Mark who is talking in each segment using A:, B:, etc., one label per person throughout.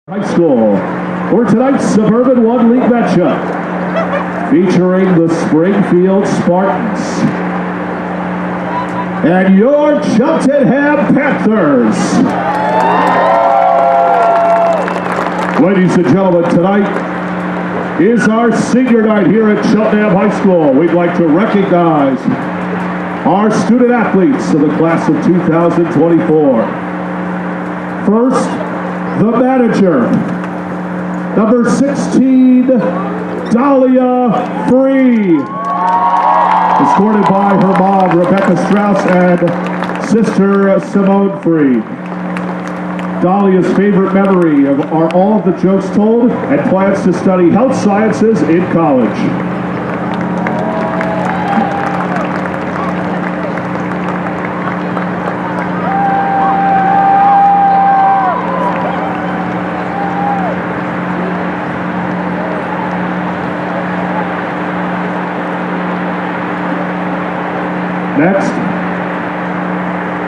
A: High School for tonight's Suburban 1 League matchup featuring the Springfield Spartans and your Cheltenham Panthers. Ladies and gentlemen, tonight is our senior night here at Cheltenham High School. We'd like to recognize our student athletes of the class of 2024. First, the manager, number 16, Dahlia Free, escorted by her mom, Rebecca Strauss, and sister, Simone Free. Dahlia's favorite memory are all of the jokes told and plans to study health sciences in college. Next,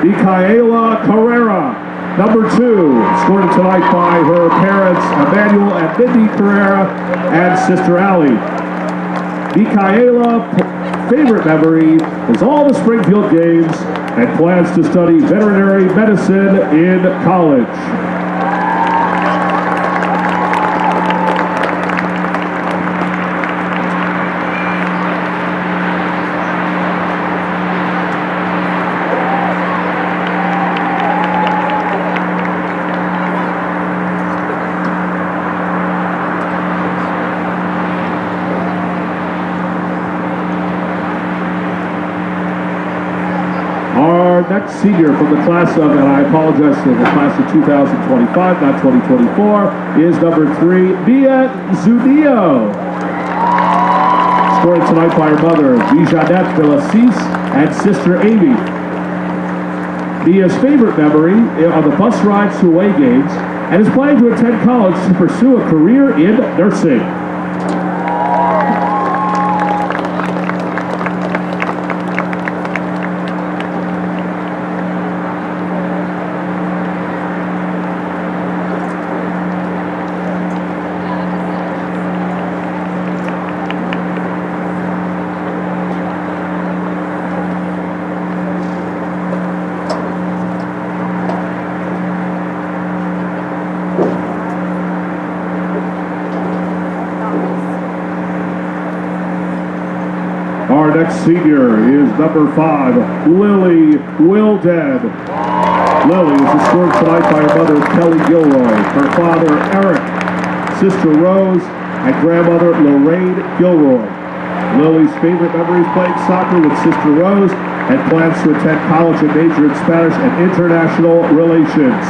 A: Micaela Carrera, number 2, escorted tonight by her parents, Emmanuel and Mindy Carrera, and sister Allie. Micaela's favorite memory is all the Springfield games and plans to study veterinary medicine in college. Our next senior from the class of, and I apologize to the class of 2025, not 2024, is number 3, Mia Zunio. Scored tonight by her mother, Bijanette de la Cisse, and sister Amy. Mia's favorite memory are the bus rides to away games and is planning to attend college to pursue a career in nursing. Our next senior is number 5, Lily Wilden. Lily is escorted tonight by her mother, Kelly Gilroy, her father, Eric, sister Rose, and grandmother, Lorraine Gilroy. Lily's favorite memory is playing soccer with sister Rose and plans to attend college and major in Spanish and international relations.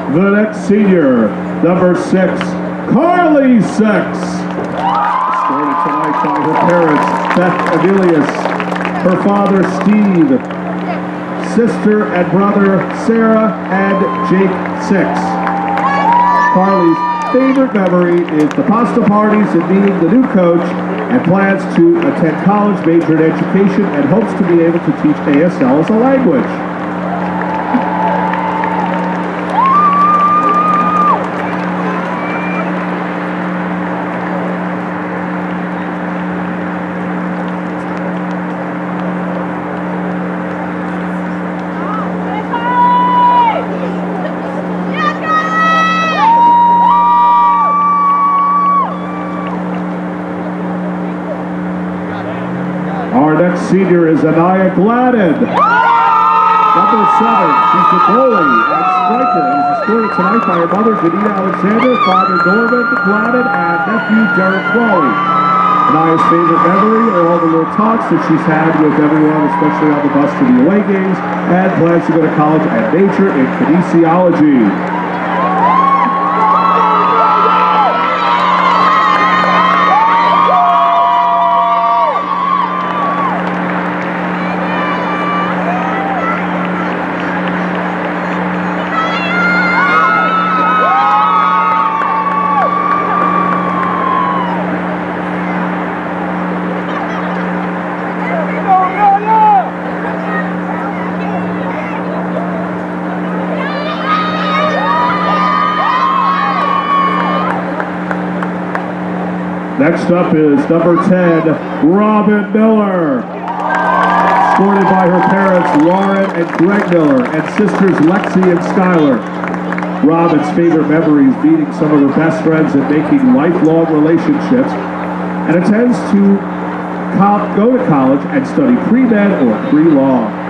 A: The next senior, number 6, Carly Sex. Escorted tonight by her parents, Beth Emilius, her father, Steve, sister and brother, Sarah, and Jake Six. Carly's favorite memory is the pasta parties and meeting the new coach, and plans to attend college, major in education, and hopes to be able to teach ASL as a language. Our next senior is Anaya Gladden. Number 7, she's the goalie and striker. She's escorted tonight by her mother, Janita Alexander, father, Norman Gladden, and nephew, Derek Wally. Anaya's favorite memory are all the little talks that she's had with everyone, especially on the bus to the away games, and plans to go to college and major in kinesiology. Next up is number 10, Robin Miller. Escorted by her parents, Lauren and Greg Miller, and sisters Lexi and Skylar. Robin's favorite memory is meeting some of her best friends and making lifelong relationships, and intends to go to college and study pre-med or pre-law.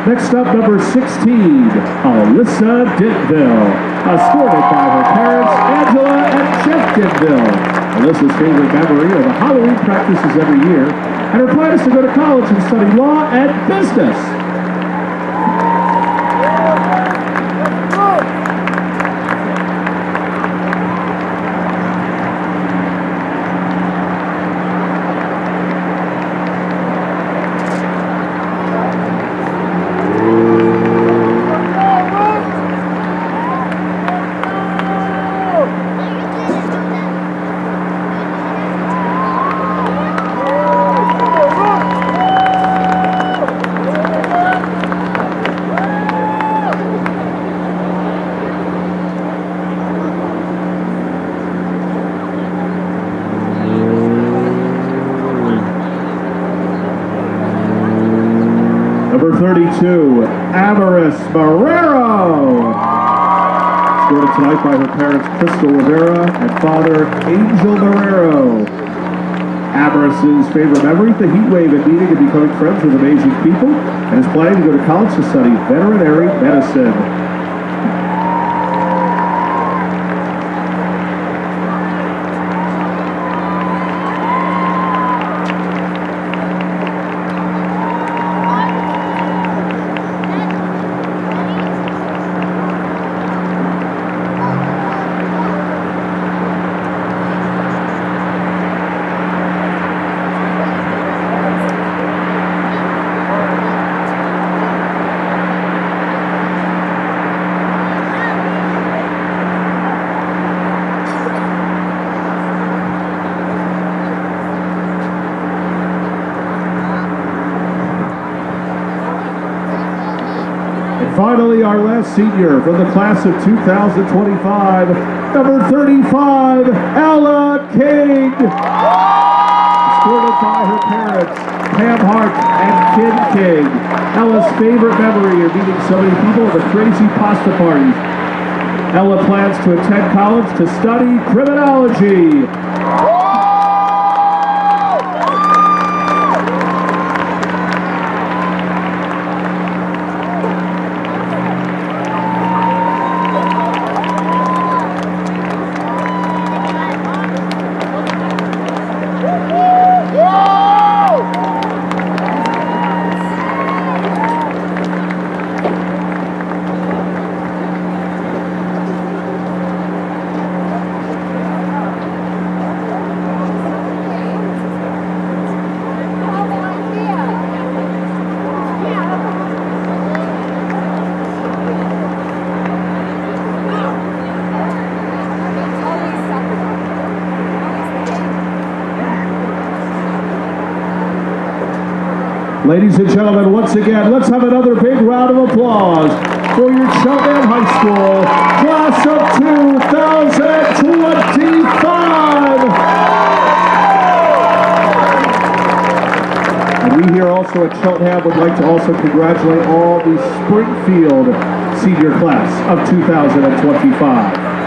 A: Next up, number 16, Alyssa Denville, escorted by her parents, Angela and Jeff Denville. Alyssa's favorite memory are the Halloween practices every year, and her plan is to go to college and study law and business. Number 32, Amaris Marrero. Escorted tonight by her parents, Crystal Rivera, and father, Angel Marrero. Amaris's favorite memory, the heat wave and meeting and becoming friends with amazing people, and is planning to go to college to study veterinary medicine. Finally, our last senior from the class of 2025, number 35, Ella King. Escorted by her parents, Pam Hart and Kim King. Ella's favorite memory of meeting so many people at the crazy pasta parties. Ella plans to attend college to study criminology. Ladies and gentlemen, once again, let's have another big round of applause for your Cheltenham High School class of 2025. And we here also at Cheltenham would like to also congratulate all the Springfield senior class of 2025.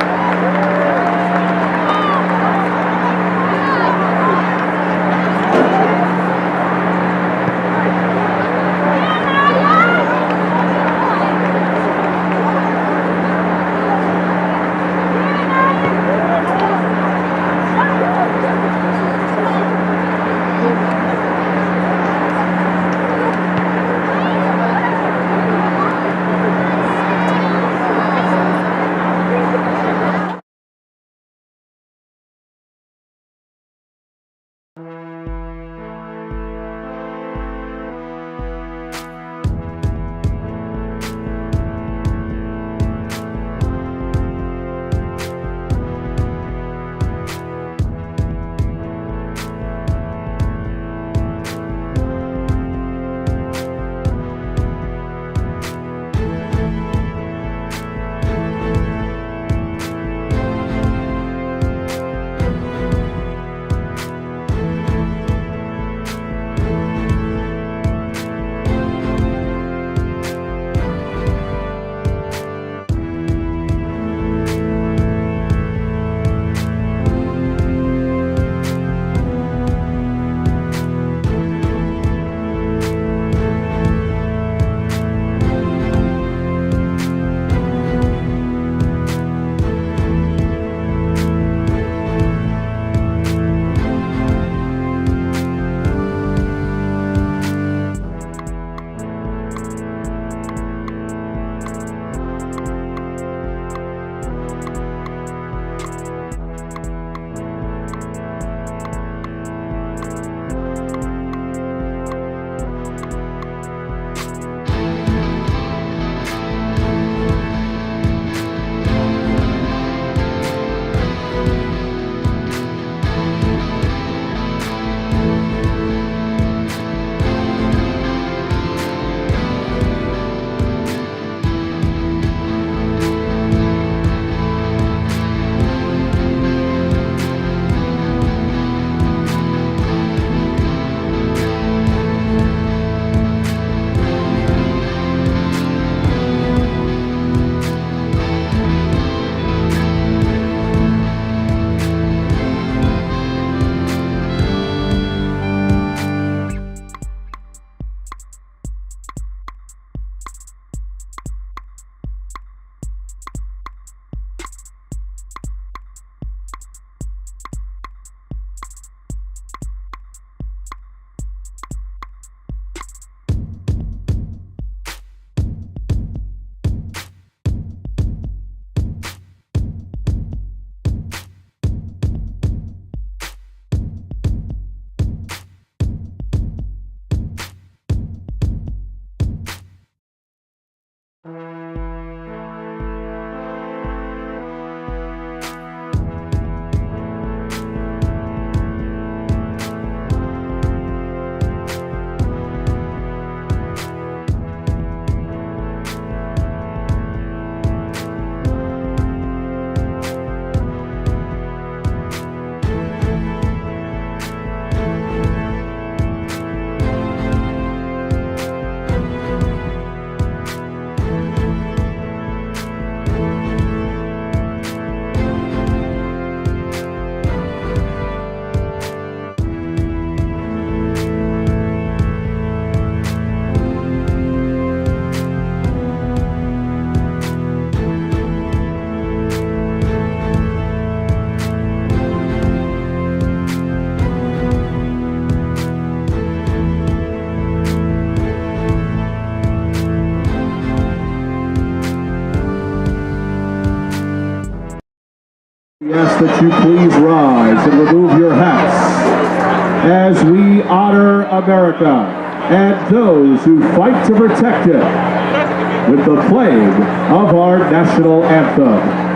A: We ask that you please rise and remove your hats as we honor America and those who fight to protect it with the playing of our national anthem.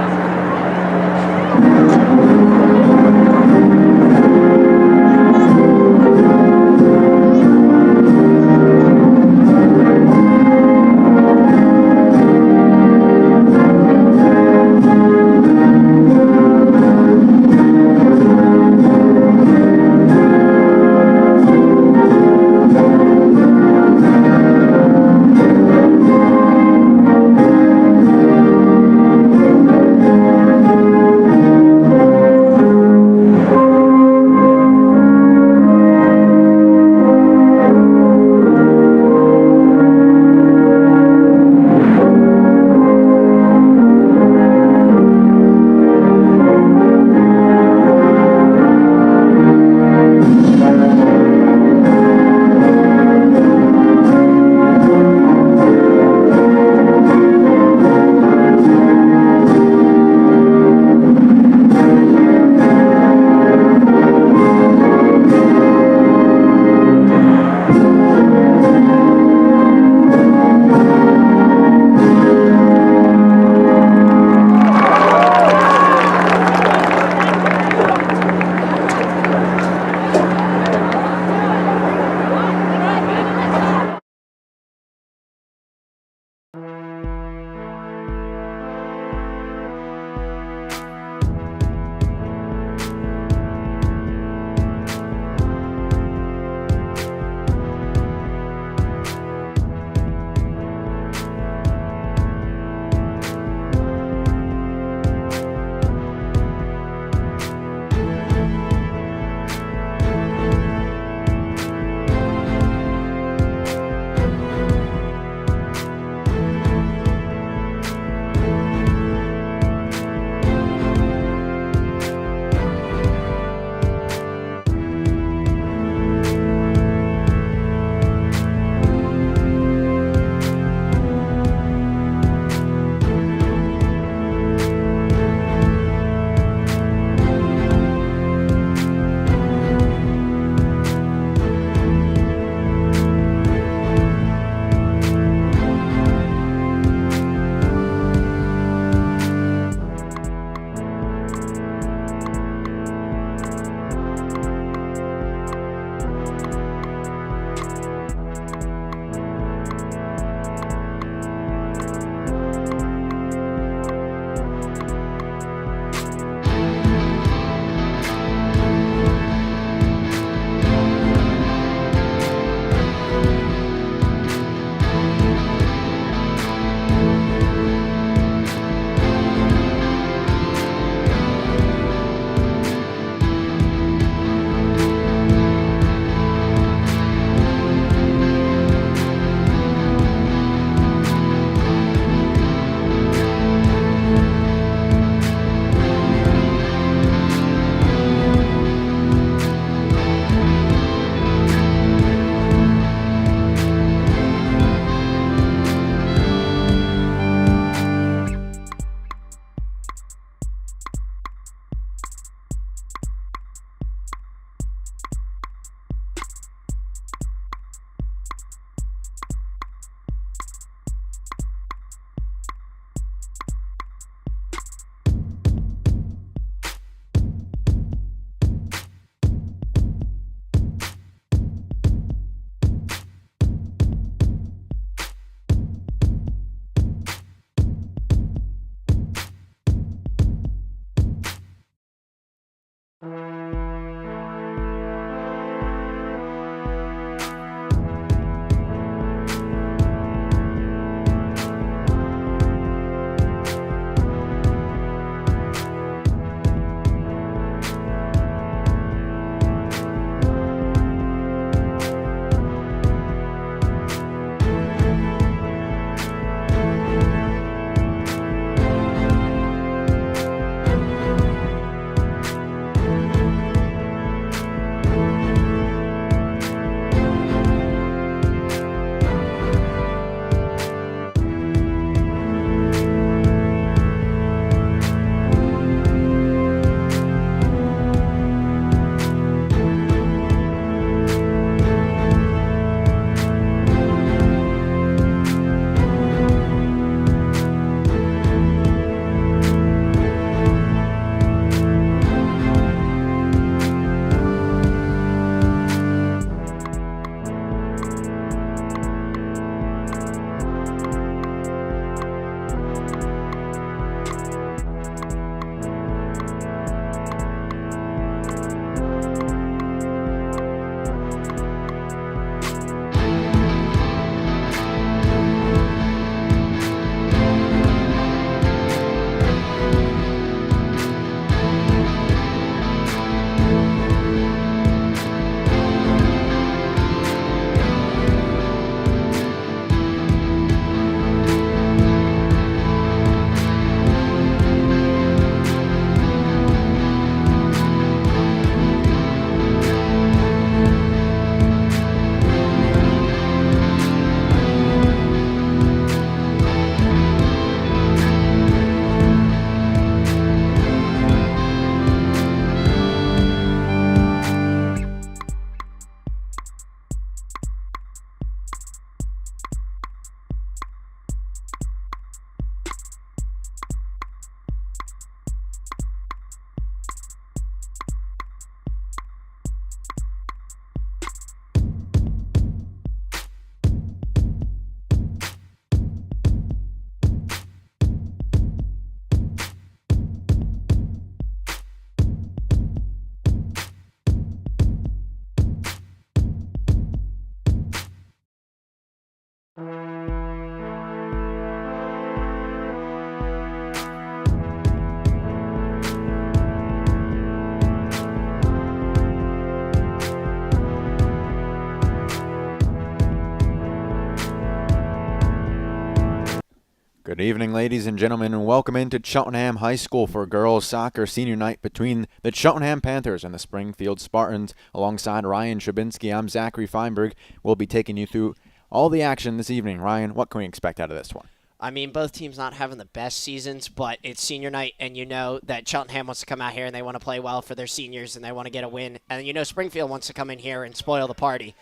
B: Good evening, ladies and gentlemen, and welcome into Cheltenham High School for girls soccer senior night between the Cheltenham Panthers and the Springfield Spartans. Alongside Ryan Chabinski, I'm Zachary Feinberg. We'll be taking you through all the action this evening. Ryan, what can we expect out of this one?
C: I mean, both teams not having the best seasons, but it's senior night, and you know that Cheltenham wants to come out here and they want to play well for their seniors and they want to get a win. And you know Springfield wants to come in here and spoil the party.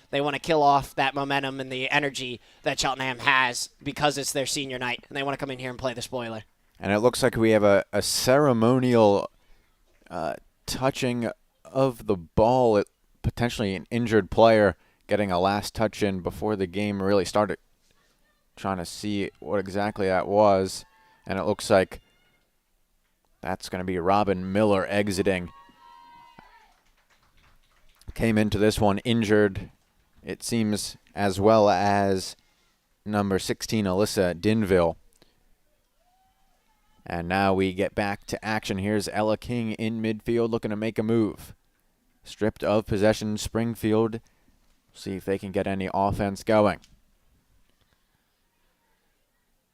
C: They want to kill off that momentum and the energy that Cheltenham has because it's their senior night, and they want to come in here and play the spoiler.
B: And it looks like we have a ceremonial touching of the ball. Potentially an injured player getting a last touch in before the game really started. Trying to see what exactly that was. And it looks like that's going to be Robin Miller exiting. Came into this one injured, it seems, as well as number 16, Alyssa Dinville. And now we get back to action. Here's Ella King in midfield looking to make a move. Stripped of possession, Springfield. See if they can get any offense going.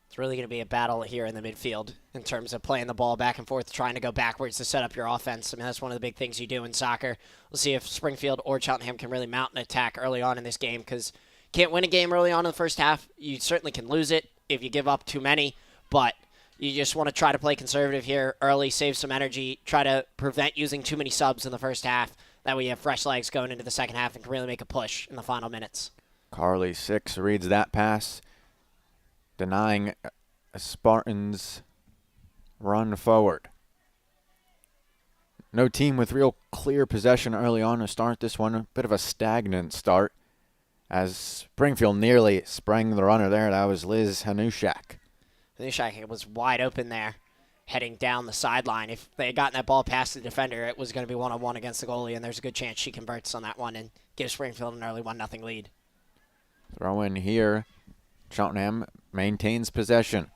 C: It's really going to be a battle here in the midfield in terms of playing the ball back and forth, trying to go backwards to set up your offense. I mean, that's one of the big things you do in soccer. We'll see if Springfield or Cheltenham can really mount an attack early on in this game, because can't win a game early on in the first half. You certainly can lose it if you give up too many, but you just want to try to play conservative here early, save some energy, try to prevent using too many subs in the first half. That way you have fresh legs going into the second half and can really make a push in the final minutes.
B: Carly Six reads that pass, denying a Spartans run forward. No team with real clear possession early on to start this one. A bit of a stagnant start as Springfield nearly sprang the runner there. That was Liz Hanushak.
C: Hanushak was wide open there, heading down the sideline. If they had gotten that ball past the defender, it was going to be one-on-one against the goalie, and there's a good chance she converts on that one and gives Springfield an early 1-0 lead.
B: Throw in here. Cheltenham maintains possession.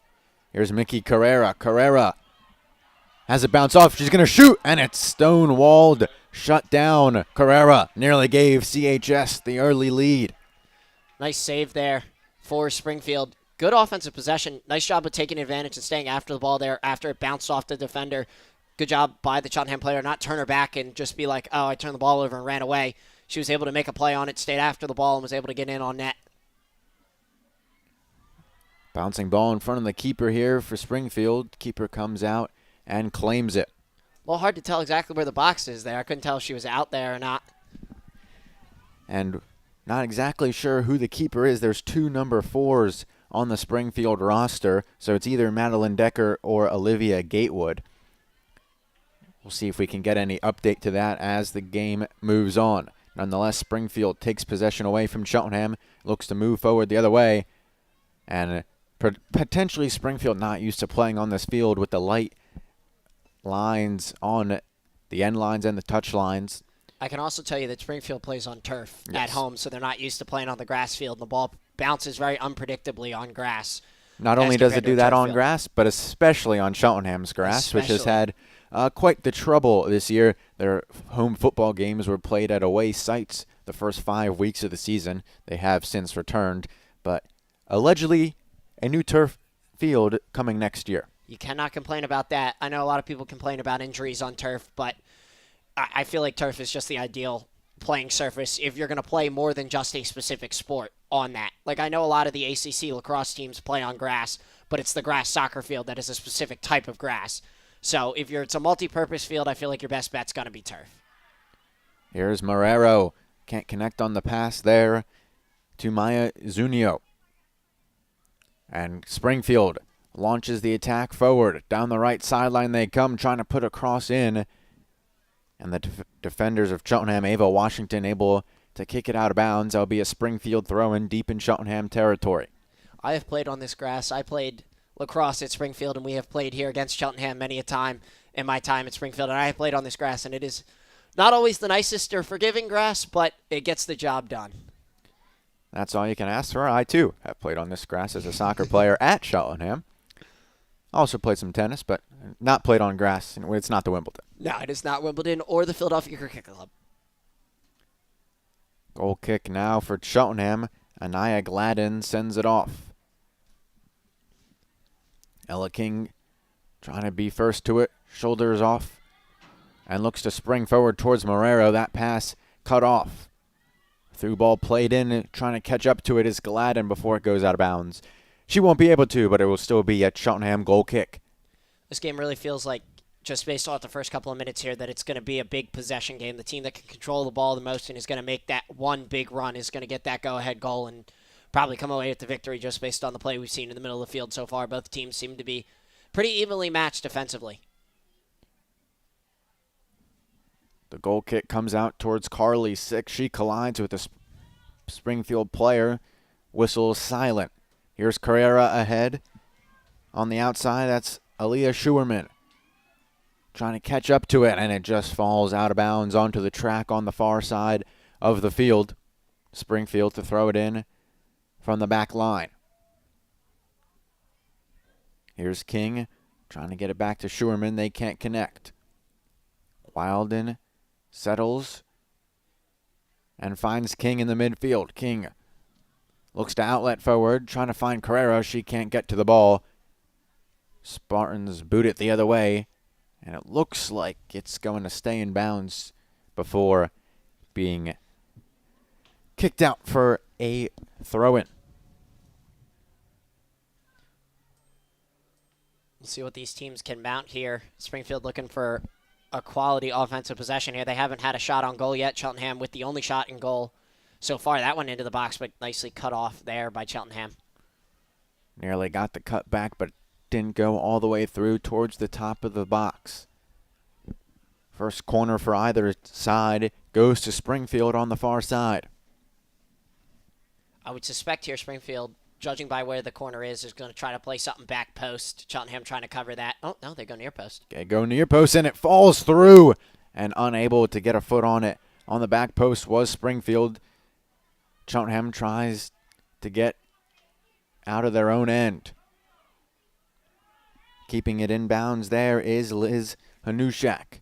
B: Here's Mickey Carrera. Carrera has it bounce off. She's going to shoot, and it's stonewalled. Shut down. Carrera nearly gave CHS the early lead.
C: Nice save there for Springfield. Good offensive possession. Nice job of taking advantage and staying after the ball there after it bounced off the defender. Good job by the Cheltenham player, not turn her back and just be like, oh, I turned the ball over and ran away. She was able to make a play on it, stayed after the ball, and was able to get in on net.
B: Bouncing ball in front of the keeper here for Springfield. Keeper comes out and claims it.
C: A little hard to tell exactly where the box is there. I couldn't tell if she was out there or not.
B: And not exactly sure who the keeper is. There's two number 4s on the Springfield roster, so it's either Madeline Decker or Olivia Gatewood. We'll see if we can get any update to that as the game moves on. Nonetheless, Springfield takes possession away from Cheltenham, looks to move forward the other way, and potentially Springfield not used to playing on this field with the light lines on the end lines and the touch lines.
C: I can also tell you that Springfield plays on turf at home, so they're not used to playing on the grass field. The ball bounces very unpredictably on grass.
B: Not only does it do that on grass, but especially on Cheltenham's grass, which has had quite the trouble this year. Their home football games were played at away sites the first 5 weeks of the season. They have since returned, but allegedly a new turf field coming next year.
C: You cannot complain about that. I know a lot of people complain about injuries on turf, but I feel like turf is just the ideal playing surface if you're going to play more than just a specific sport on that. Like, I know a lot of the ACC lacrosse teams play on grass, but it's the grass soccer field that is a specific type of grass. So if it's a multi-purpose field, I feel like your best bet's going to be turf.
B: Here's Marrero. Can't connect on the pass there to Maya Zunio. And Springfield launches the attack forward. Down the right sideline they come, trying to put a cross in. And the defenders of Cheltenham, Ava Washington, able to kick it out of bounds. That'll be a Springfield throw-in deep in Cheltenham territory.
C: I have played on this grass. I played lacrosse at Springfield, and we have played here against Cheltenham many a time in my time at Springfield. And I have played on this grass, and it is not always the nicest or forgiving grass, but it gets the job done.
B: That's all you can ask for. I, too, have played on this grass as a soccer player at Cheltenham. Also played some tennis, but not played on grass. It's not the Wimbledon.
C: No, it is not Wimbledon or the Philadelphia Cricket Club.
B: Goal kick now for Cheltenham. Anaya Gladden sends it off. Ella King trying to be first to it, shoulders off, and looks to spring forward towards Marrero. That pass cut off. Through ball played in, trying to catch up to it is Gladden before it goes out of bounds. She won't be able to, but it will still be a Cheltenham goal kick.
C: This game really feels like, just based off the first couple of minutes here, that it's going to be a big possession game. The team that can control the ball the most and is going to make that one big run is going to get that go-ahead goal and probably come away with the victory just based on the play we've seen in the middle of the field so far. Both teams seem to be pretty evenly matched defensively.
B: The goal kick comes out towards Carly, 6. She collides with the Springfield player. Whistle is silent. Here's Carrera ahead. On the outside, that's Aaliyah Schuerman. Trying to catch up to it, and it just falls out of bounds onto the track on the far side of the field. Springfield to throw it in from the back line. Here's King trying to get it back to Schuerman. They can't connect. Wilden settles and finds King in the midfield. King looks to outlet forward, trying to find Carrera. She can't get to the ball. Spartans boot it the other way, and it looks like it's going to stay in bounds before being kicked out for a throw-in.
C: We'll see what these teams can mount here. Springfield looking for a quality offensive possession here. They haven't had a shot on goal yet. Cheltenham with the only shot in goal so far. That went into the box, but nicely cut off there by Cheltenham.
B: Nearly got the cut back, but didn't go all the way through towards the top of the box. First corner for either side goes to Springfield on the far side.
C: I would suspect here Springfield, judging by where the corner is going to try to play something back post. Cheltenham trying to cover that. Oh, no, they go near post.
B: They go near post, and it falls through. And unable to get a foot on it on the back post was Springfield. Cheltenham tries to get out of their own end. Keeping it in bounds there is Liz Hanushak.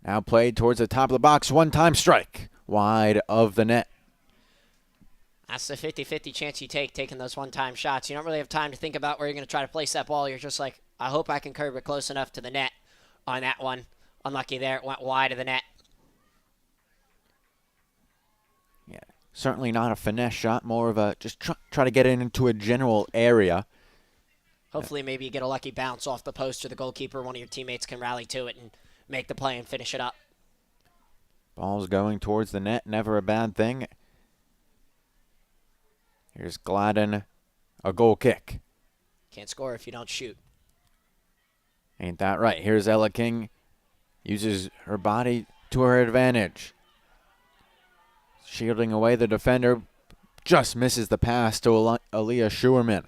B: Now played towards the top of the box. One-time strike wide of the net.
C: That's the 50-50 chance you take, taking those one-time shots. You don't really have time to think about where you're going to try to place that ball. You're just like, I hope I can curve it close enough to the net on that one. Unlucky there. It went wide of the net.
B: Yeah, certainly not a finesse shot. More of a just try to get it into a general area.
C: Hopefully maybe you get a lucky bounce off the post or the goalkeeper. One of your teammates can rally to it and make the play and finish it up.
B: Ball's going towards the net. Never a bad thing. Here's Gladden. A goal kick.
C: Can't score if you don't shoot.
B: Ain't that right? Here's Ella King. Uses her body to her advantage. Shielding away the defender. Just misses the pass to Aaliyah Schuerman.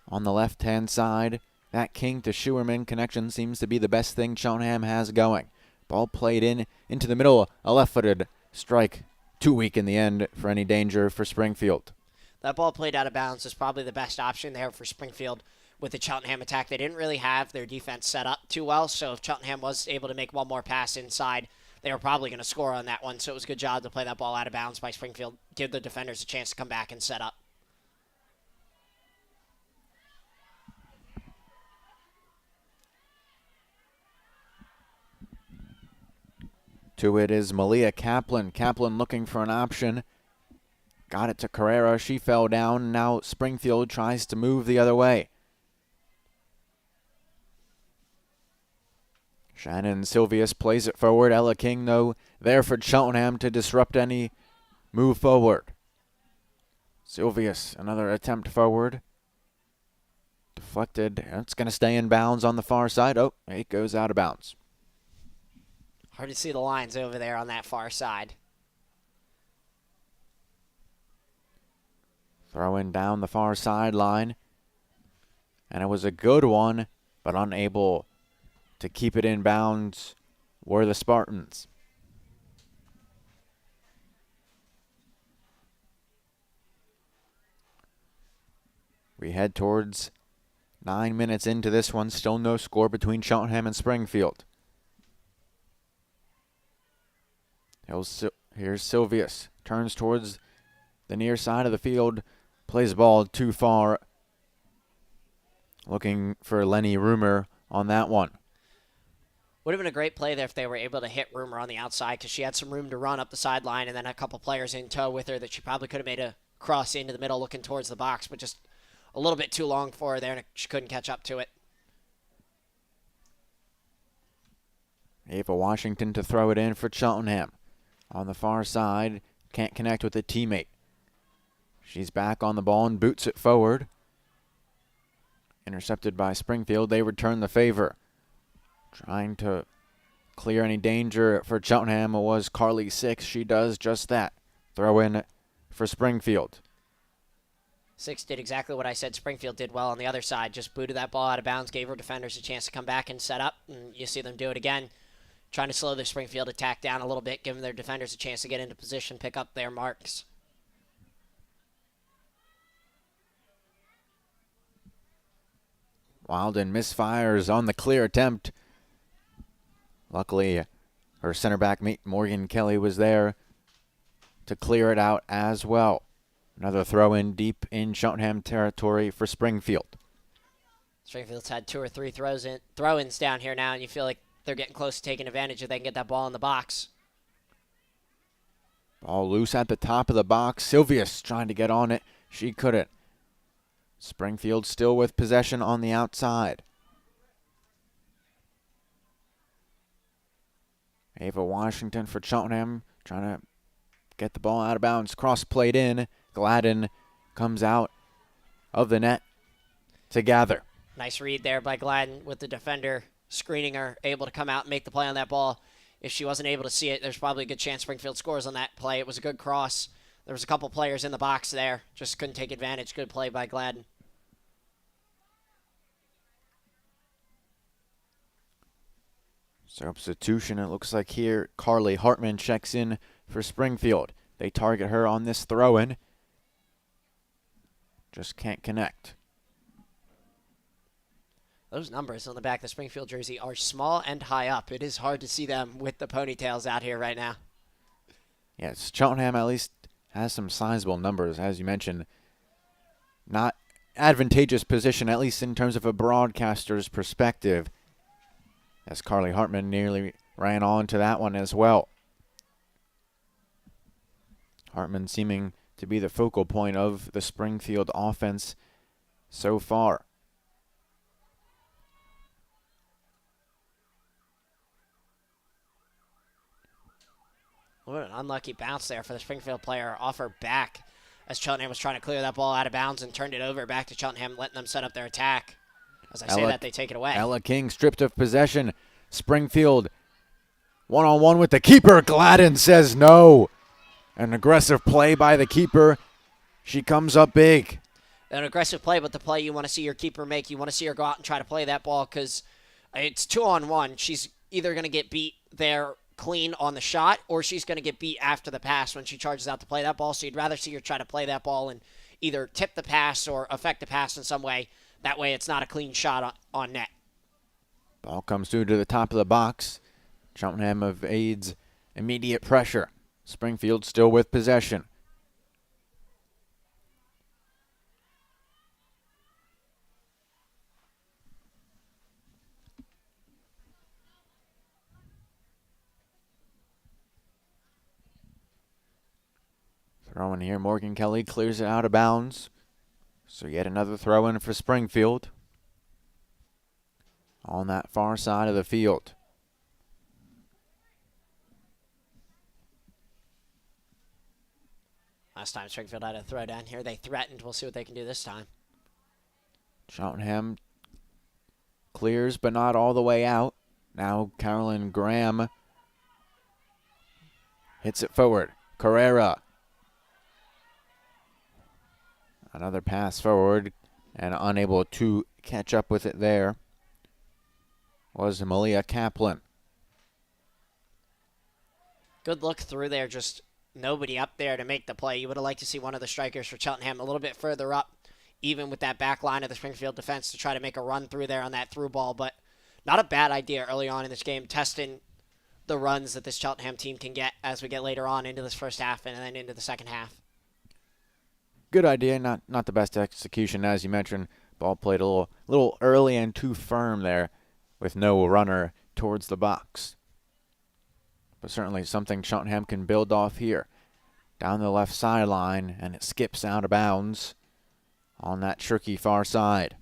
B: On the left-hand side, that King to Schuerman connection seems to be the best thing Cheltenham has going. Ball played into the middle. A left-footed strike. Too weak in the end for any danger for Springfield.
C: That ball played out of bounds is probably the best option there for Springfield with the Cheltenham attack. They didn't really have their defense set up too well, so if Cheltenham was able to make one more pass inside, they were probably going to score on that one. So it was a good job to play that ball out of bounds by Springfield, give the defenders a chance to come back and set up.
B: To it is Malia Kaplan. Kaplan looking for an option. Got it to Carrera. She fell down. Now Springfield tries to move the other way. Shannon Silvius plays it forward. Ella King, though, there for Cheltenham to disrupt any move forward. Silvius, another attempt forward. Deflected. It's going to stay in bounds on the far side. Oh, it goes out of bounds.
C: Hard to see the lines over there on that far side.
B: Throwing down the far sideline. And it was a good one, but unable to keep it in bounds were the Spartans. We head towards 9 minutes into this one. Still no score between Cheltenham and Springfield. Here's Silvius. Turns towards the near side of the field. Plays the ball too far. looking for Lenny Rumer on that one.
C: Would have been a great play there if they were able to hit Rumer on the outside because she had some room to run up the sideline and then a couple players in tow with her that she probably could have made a cross into the middle looking towards the box, but just a little bit too long for her there and she couldn't catch up to it.
B: Ava Washington to throw it in for Cheltenham. On the far side, can't connect with a teammate. She's back on the ball and boots it forward. Intercepted by Springfield. They return the favor. Trying to clear any danger for Cheltenham was Carly Six. She does just that. Throw in for Springfield.
C: Six did exactly what I said Springfield did well on the other side. Just booted that ball out of bounds, gave her defenders a chance to come back and set up. And you see them do it again. Trying to slow the Springfield attack down a little bit, giving their defenders a chance to get into position, pick up their marks.
B: Wilden misfires on the clear attempt. Luckily, her center back mate Morgan Kelly was there to clear it out as well. Another throw in deep in Cheltenham territory for Springfield.
C: Springfield's had 2 or 3 throw-ins down here now, and you feel like they're getting close to taking advantage if they can get that ball in the box.
B: Ball loose at the top of the box. Silvius trying to get on it. She couldn't. Springfield still with possession on the outside. Ava Washington for Cheltenham trying to get the ball out of bounds. Cross played in. Gladden comes out of the net to gather.
C: Nice read there by Gladden with the defender screening her, able to come out and make the play on that ball. If she wasn't able to see it, there's probably a good chance Springfield scores on that play. It was a good cross. There was a couple players in the box there. Just couldn't take advantage. Good play by Gladden.
B: Substitution, it looks like here. Carly Hartman checks in for Springfield. They target her on this throw-in. Just can't connect.
C: Those numbers on the back of the Springfield jersey are small and high up. It is hard to see them with the ponytails out here right now.
B: Yes, Cheltenham at least has some sizable numbers, as you mentioned. Not advantageous position, at least in terms of a broadcaster's perspective, as Carly Hartman nearly ran on to that one as well. Hartman seeming to be the focal point of the Springfield offense so far.
C: What an unlucky bounce there for the Springfield player off her back as Cheltenham was trying to clear that ball out of bounds and turned it over back to Cheltenham, letting them set up their attack. As I say that, they take it away.
B: Ella King stripped of possession. Springfield one-on-one with the keeper. Gladden says no. An aggressive play by the keeper. She comes up big.
C: An aggressive play, but the play you want to see your keeper make. You want to see her go out and try to play that ball because it's 2-on-1. She's either going to get beat there clean on the shot, or she's going to get beat after the pass when she charges out to play that ball. So you'd rather see her try to play that ball and either tip the pass or affect the pass in some way. That way it's not a clean shot on net.
B: Ball comes through to the top of the box. Cheltenham evades immediate pressure. Springfield still with possession. Throw in here. Morgan Kelly clears it out of bounds. So yet another throw in for Springfield on that far side of the field.
C: Last time Springfield had a throw down here, they threatened. We'll see what they can do this time.
B: Cheltenham clears, but not all the way out. Now Carolyn Graham hits it forward. Carrera. Another pass forward, and unable to catch up with it there was Malia Kaplan.
C: Good look through there, just nobody up there to make the play. You would have liked to see one of the strikers for Cheltenham a little bit further up, even with that back line of the Springfield defense, to try to make a run through there on that through ball. But not a bad idea early on in this game, testing the runs that this Cheltenham team can get as we get later on into this first half and then into the second half.
B: Good idea, not the best execution, as you mentioned, Ball played a little early and too firm there with no runner towards the box. But certainly something Cheltenham can build off here. Down the left sideline, and it skips out of bounds on that tricky far side.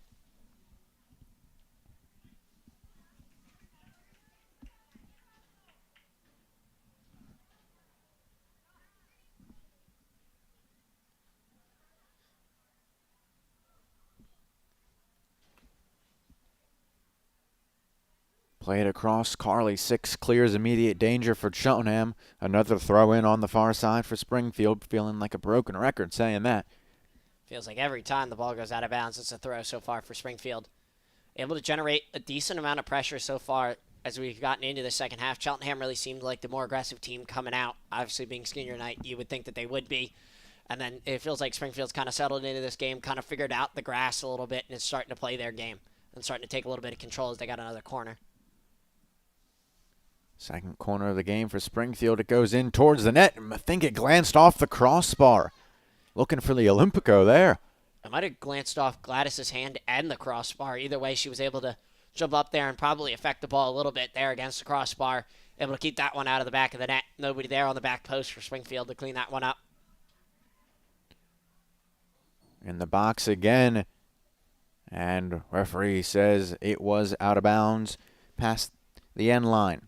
B: Played across. Carly 6 clears immediate danger for Cheltenham. Another throw in on the far side for Springfield. Feeling like a broken record saying that.
C: Feels like every time the ball goes out of bounds, it's a throw so far for Springfield. Able to generate a decent amount of pressure so far as we've gotten into the second half. Cheltenham really seemed like the more aggressive team coming out. Obviously, being senior night, you would think that they would be. And then it feels like Springfield's kind of settled into this game, kind of figured out the grass a little bit, and is starting to play their game and starting to take a little bit of control as they got another corner.
B: Second corner of the game for Springfield. It goes in towards the net. I think it glanced off the crossbar. Looking for the Olympico there.
C: It might have glanced off Gladys's hand and the crossbar. Either way, she was able to jump up there and probably affect the ball a little bit there against the crossbar. Able to keep that one out of the back of the net. Nobody there on the back post for Springfield to clean that one up.
B: In the box again. And referee says it was out of bounds past the end line.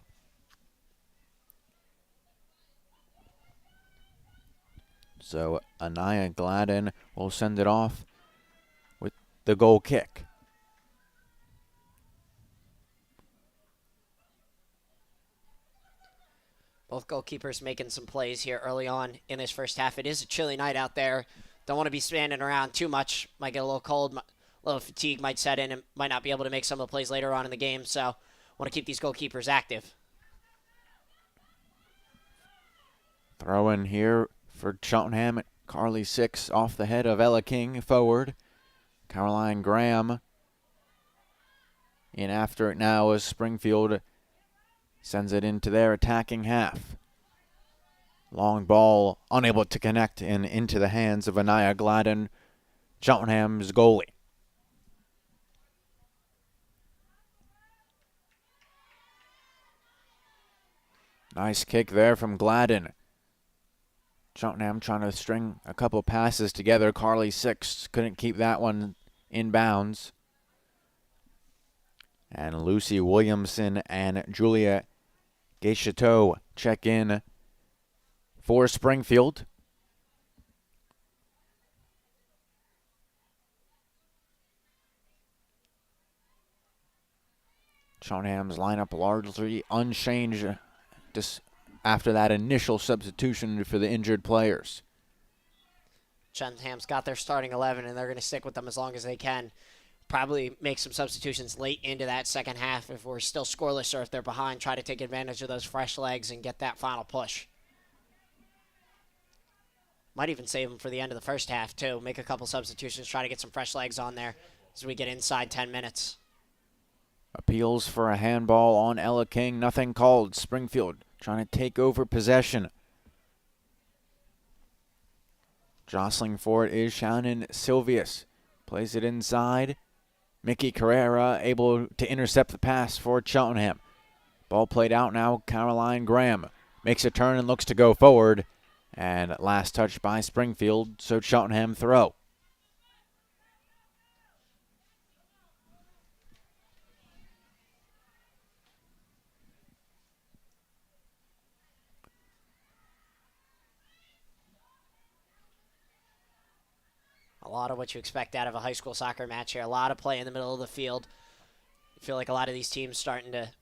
B: So Anaya Gladden will send it off with the goal kick.
C: Both goalkeepers making some plays here early on in this first half. It is a chilly night out there. Don't want to be standing around too much. Might get a little cold. A little fatigue might set in and might not be able to make some of the plays later on in the game. So want to keep these goalkeepers active.
B: Throw in here for Cheltenham. Carly 6 off the head of Ella King forward. Caroline Graham in after it now as Springfield sends it into their attacking half. Long ball unable to connect and into the hands of Anaya Gladden, Cheltenham's goalie. Nice kick there from Gladden. Cheltenham trying to string a couple passes together. Carly 6 couldn't keep that one in bounds. And Lucy Williamson and Julia Gaichateau check in for Springfield. Cheltenham's lineup largely unchanged just after that initial substitution for the injured players.
C: Cheltenham's got their starting 11, and they're going to stick with them as long as they can. Probably make some substitutions late into that second half if we're still scoreless or if they're behind. Try to take advantage of those fresh legs and get that final push. Might even save them for the end of the first half, too. Make a couple substitutions, try to get some fresh legs on there as we get inside 10 minutes.
B: Appeals for a handball on Ella King. Nothing called. Springfield trying to take over possession. Jostling for it is Shannon Silvius. Plays it inside. Mickey Carrera able to intercept the pass for Cheltenham. Ball played out now. Caroline Graham makes a turn and looks to go forward. And last touch by Springfield, so Cheltenham throw.
C: A lot of what you expect out of a high school soccer match here. A lot of play in the middle of the field. I feel like a lot of these teams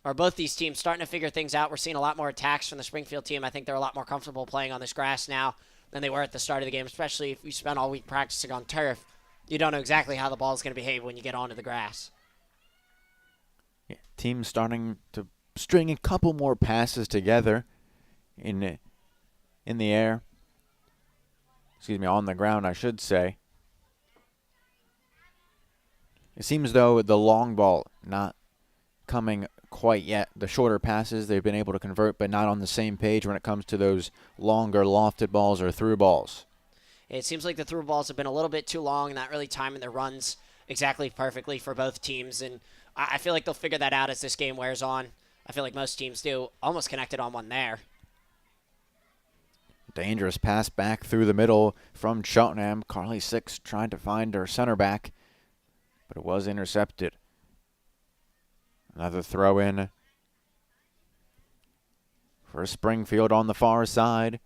C: both these teams starting to figure things out. We're seeing a lot more attacks from the Springfield team. I think they're a lot more comfortable playing on this grass now than they were at the start of the game, especially if you spent all week practicing on turf. You don't know exactly how the ball is going to behave when you get onto the grass.
B: Yeah, team starting to string a couple more passes together in the air. Excuse me, on the ground, I should say. It seems though the long ball not coming quite yet. The shorter passes they've been able to convert, but not on the same page when it comes to those longer lofted balls or through balls.
C: It seems like the through balls have been a little bit too long, not really timing their runs exactly perfectly for both teams, and I feel like they'll figure that out as this game wears on. I feel like most teams do. Almost connected on one there.
B: Dangerous pass back through the middle from Cheltenham. Carly Six tried to find her center back, but it was intercepted. Another throw in for Springfield on the far side.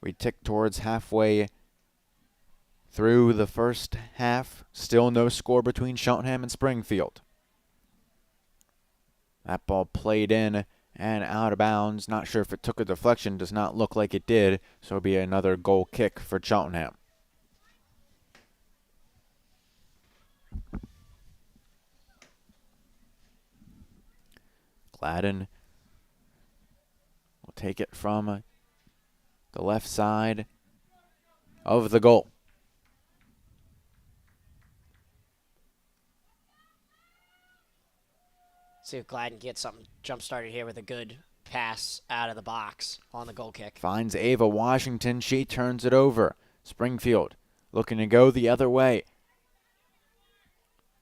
B: We tick towards halfway through the first half. Still no score between Cheltenham and Springfield. That ball played in and out of bounds. Not sure if it took a deflection. Does not look like it did. So it'll be another goal kick for Cheltenham. Gladden will take it from the left side of the goal.
C: See if Gladden gets something jump started here with a good pass out of the box on the goal kick.
B: Finds Ava Washington. She turns it over. Springfield looking to go the other way.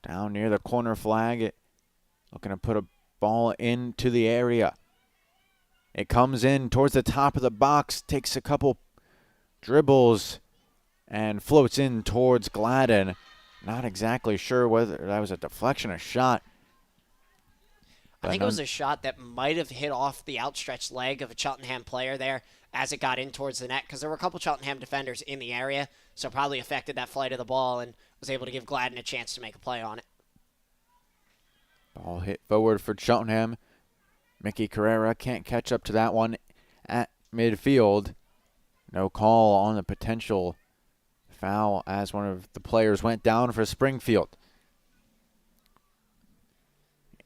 B: Down near the corner flag. Looking to put a ball into the area. It comes in towards the top of the box. Takes a couple dribbles and floats in towards Gladden. Not exactly sure whether that was a deflection or shot.
C: I think it was a shot that might have hit off the outstretched leg of a Cheltenham player there as it got in towards the net, because there were a couple Cheltenham defenders in the area, so probably affected that flight of the ball and was able to give Gladden a chance to make a play on it.
B: Ball hit forward for Cheltenham. Mickey Carrera can't catch up to that one at midfield. No call on the potential foul as one of the players went down for Springfield.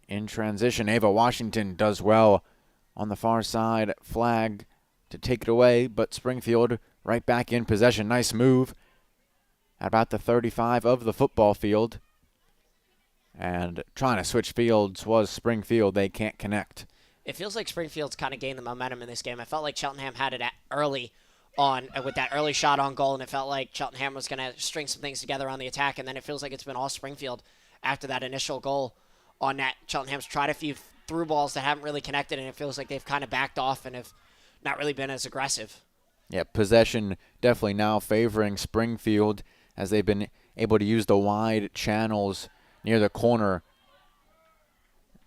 B: In transition, Ava Washington does well on the far side flag to take it away, but Springfield right back in possession. Nice move at about the 35 of the football field. And trying to switch fields was Springfield. They can't connect.
C: It feels like Springfield's kind of gained the momentum in this game. I felt like Cheltenham had it early on with that early shot on goal, and it felt like Cheltenham was going to string some things together on the attack, and then it feels like it's been all Springfield after that initial goal on that. Cheltenham's tried a few through balls that haven't really connected, and it feels like they've kind of backed off and have not really been as aggressive.
B: Yeah, possession definitely now favoring Springfield as they've been able to use the wide channels near the corner.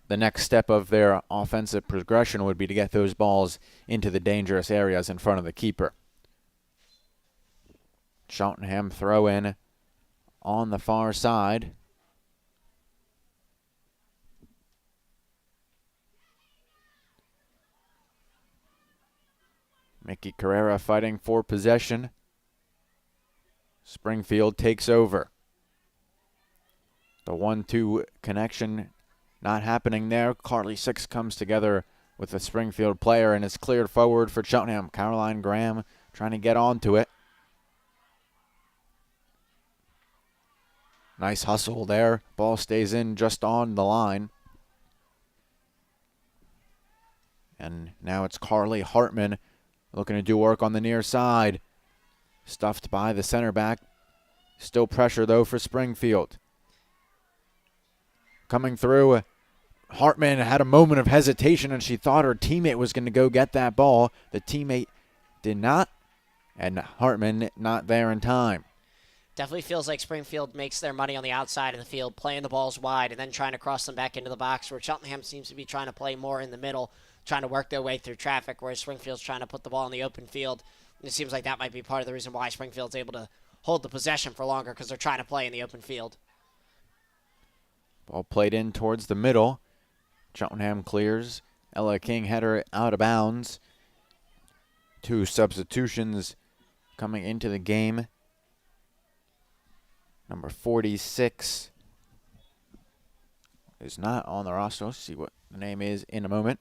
B: The next step of their offensive progression would be to get those balls into the dangerous areas in front of the keeper. Cheltenham throw in on the far side. Mickey Carrera fighting for possession. Springfield takes over. The 1-2 connection not happening there. Carly Six comes together with the Springfield player and is cleared forward for Cheltenham. Caroline Graham trying to get onto it. Nice hustle there. Ball stays in just on the line. And now it's Carly Hartman looking to do work on the near side. Stuffed by the center back. Still pressure, though, for Springfield. Coming through, Hartman had a moment of hesitation, and she thought her teammate was going to go get that ball. The teammate did not, and Hartman not there in time.
C: Definitely feels like Springfield makes their money on the outside of the field, playing the balls wide and then trying to cross them back into the box, where Cheltenham seems to be trying to play more in the middle, trying to work their way through traffic, whereas Springfield's trying to put the ball in the open field. And it seems like that might be part of the reason why Springfield's able to hold the possession for longer, because they're trying to play in the open field.
B: Ball played in towards the middle. Cheltenham clears. Ella King header out of bounds. 2 substitutions coming into the game. Number 46 is not on the roster. Let's see what the name is in a moment.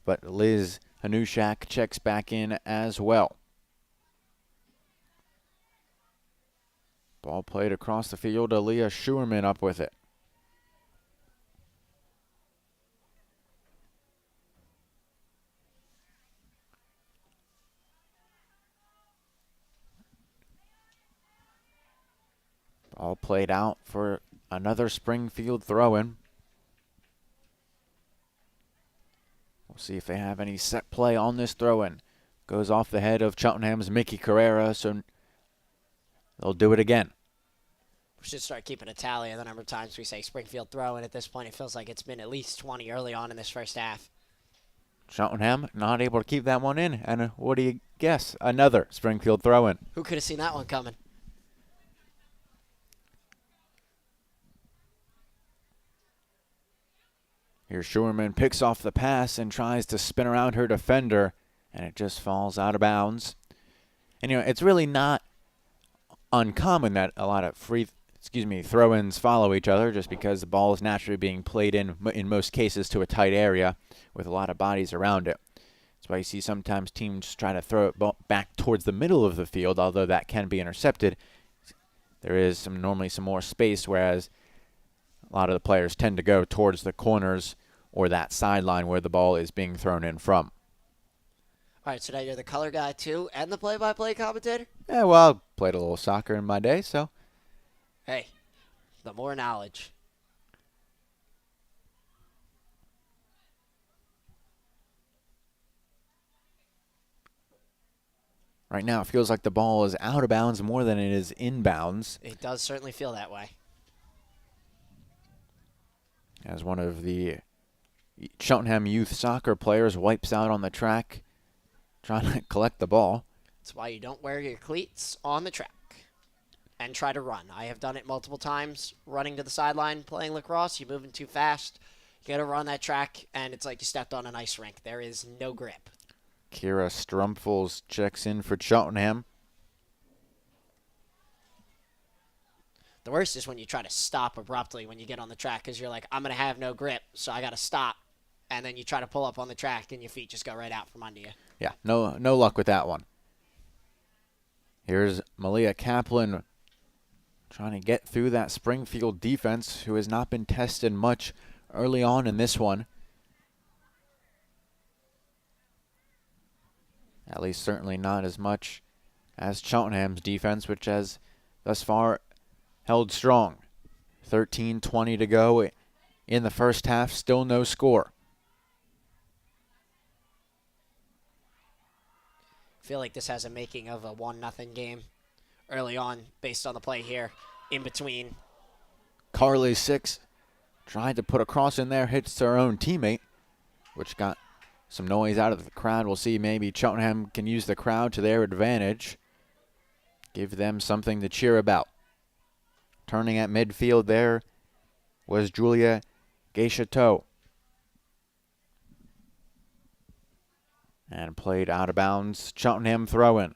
B: But Liz Hanushak checks back in as well. Ball played across the field. Aaliyah Schuerman up with it. Ball played out for another Springfield throw-in. We'll see if they have any set play on this throw-in. Goes off the head of Cheltenham's Mickey Carrera, so they'll do it again.
C: We should start keeping a tally of the number of times we say Springfield throw-in. At this point, it feels like it's been at least 20 early on in this first half.
B: Cheltenham not able to keep that one in, and what do you guess? Another Springfield throw-in.
C: Who could have seen that one coming?
B: Here Schuerman picks off the pass and tries to spin around her defender, and it just falls out of bounds. And it's really not uncommon that a lot of throw-ins follow each other, just because the ball is naturally being played in most cases to a tight area with a lot of bodies around it. That's why you see sometimes teams try to throw it back towards the middle of the field, although that can be intercepted. There is normally some more space, whereas a lot of the players tend to go towards the corners or that sideline where the ball is being thrown in from.
C: All right, so now you're the color guy too and the play-by-play commentator?
B: Yeah, well, I played a little soccer in my day, so.
C: Hey, the more knowledge.
B: Right now it feels like the ball is out of bounds more than it is inbounds.
C: It does certainly feel that way.
B: As one of the Cheltenham youth soccer players wipes out on the track, trying to collect the ball.
C: That's why you don't wear your cleats on the track and try to run. I have done it multiple times, running to the sideline, playing lacrosse. You're moving too fast. You got to run that track, and it's like you stepped on an ice rink. There is no grip.
B: Kira Strumpfels checks in for Cheltenham.
C: The worst is when you try to stop abruptly when you get on the track because you're like, I'm going to have no grip, so I got to stop. And then you try to pull up on the track, and your feet just go right out from under you.
B: Yeah, no luck with that one. Here's Malia Kaplan trying to get through that Springfield defense, who has not been tested much early on in this one. At least certainly not as much as Cheltenham's defense, which has thus far held strong. 13:20 to go in the first half, still no score.
C: I feel like this has a making of a 1-0 game early on based on the play here in between.
B: Carly Six tried to put a cross in there, hits her own teammate, which got some noise out of the crowd. We'll see maybe Cheltenham can use the crowd to their advantage. Give them something to cheer about. Turning at midfield there was Julia Gaychateau. And played out of bounds. Cheltenham throw-in.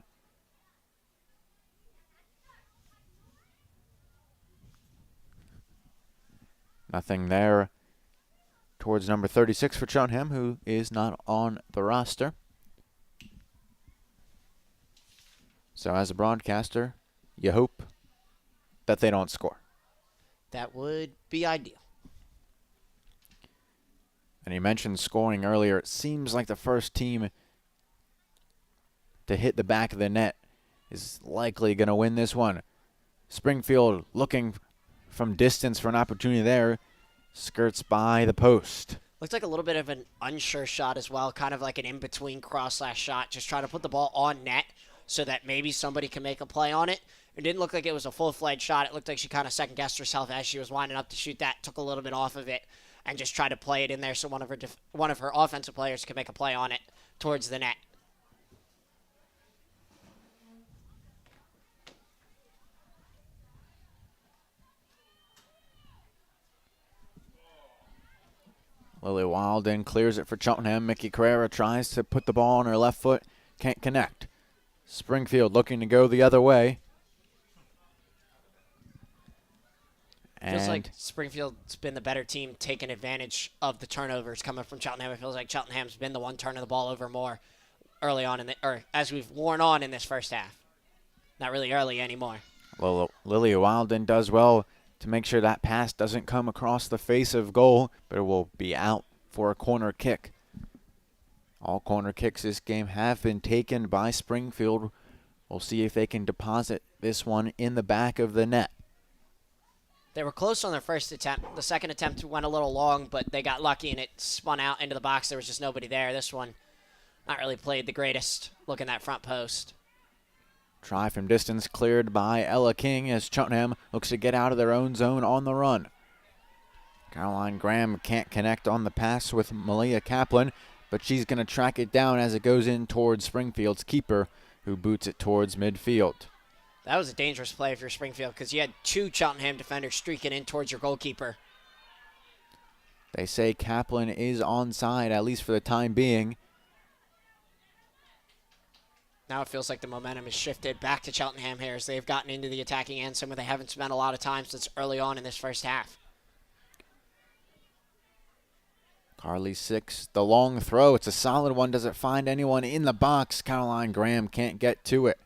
B: Nothing there towards number 36 for Cheltenham, who is not on the roster. So as a broadcaster, you hope that they don't score.
C: That would be ideal.
B: And you mentioned scoring earlier. It seems like the first team to hit the back of the net is likely going to win this one. Springfield looking from distance for an opportunity there. Skirts by the post.
C: Looks like a little bit of an unsure shot as well, kind of like an in-between cross-slash shot, just trying to put the ball on net so that maybe somebody can make a play on it. It didn't look like it was a full-fledged shot. It looked like she kind of second-guessed herself as she was winding up to shoot that, took a little bit off of it, and just tried to play it in there so one of her offensive players could make a play on it towards the net.
B: Lily Wilden clears it for Cheltenham. Mickey Carrera tries to put the ball on her left foot. Can't connect. Springfield looking to go the other way.
C: Feels like Springfield's been the better team taking advantage of the turnovers coming from Cheltenham. It feels like Cheltenham's been the one turning the ball over more early on, or as we've worn on in this first half. Not really early anymore.
B: Well, Lily Wilden does well to make sure that pass doesn't come across the face of goal, but it will be out for a corner kick. All corner kicks this game have been taken by Springfield. We'll see if they can deposit this one in the back of the net.
C: They were close on their first attempt. The second attempt went a little long, but they got lucky and it spun out into the box. There was just nobody there. This one, not really played the greatest. Looking that front post.
B: Try from distance cleared by Ella King as Cheltenham looks to get out of their own zone on the run. Caroline Graham can't connect on the pass with Malia Kaplan, but she's going to track it down as it goes in towards Springfield's keeper, who boots it towards midfield.
C: That was a dangerous play for Springfield because you had two Cheltenham defenders streaking in towards your goalkeeper.
B: They say Kaplan is onside, at least for the time being.
C: Now it feels like the momentum has shifted back to Cheltenham here as they've gotten into the attacking end, somewhere they haven't spent a lot of time since early on in this first half.
B: Carly Six, the long throw. It's a solid one. Does it find anyone in the box? Caroline Graham can't get to it.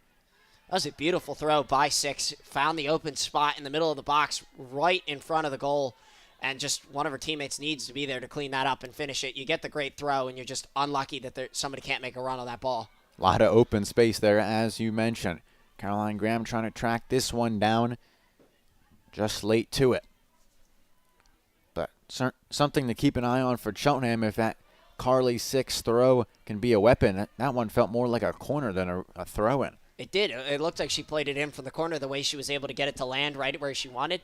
C: That was a beautiful throw by Six. Found the open spot in the middle of the box right in front of the goal. And just one of her teammates needs to be there to clean that up and finish it. You get the great throw, and you're just unlucky that somebody can't make a run on that ball.
B: A lot of open space there, as you mentioned. Caroline Graham trying to track this one down. Just late to it. But something to keep an eye on for Cheltenham if that Carly Six throw can be a weapon. That one felt more like a corner than a throw-in.
C: It did. It looked like she played it in from the corner the way she was able to get it to land right where she wanted.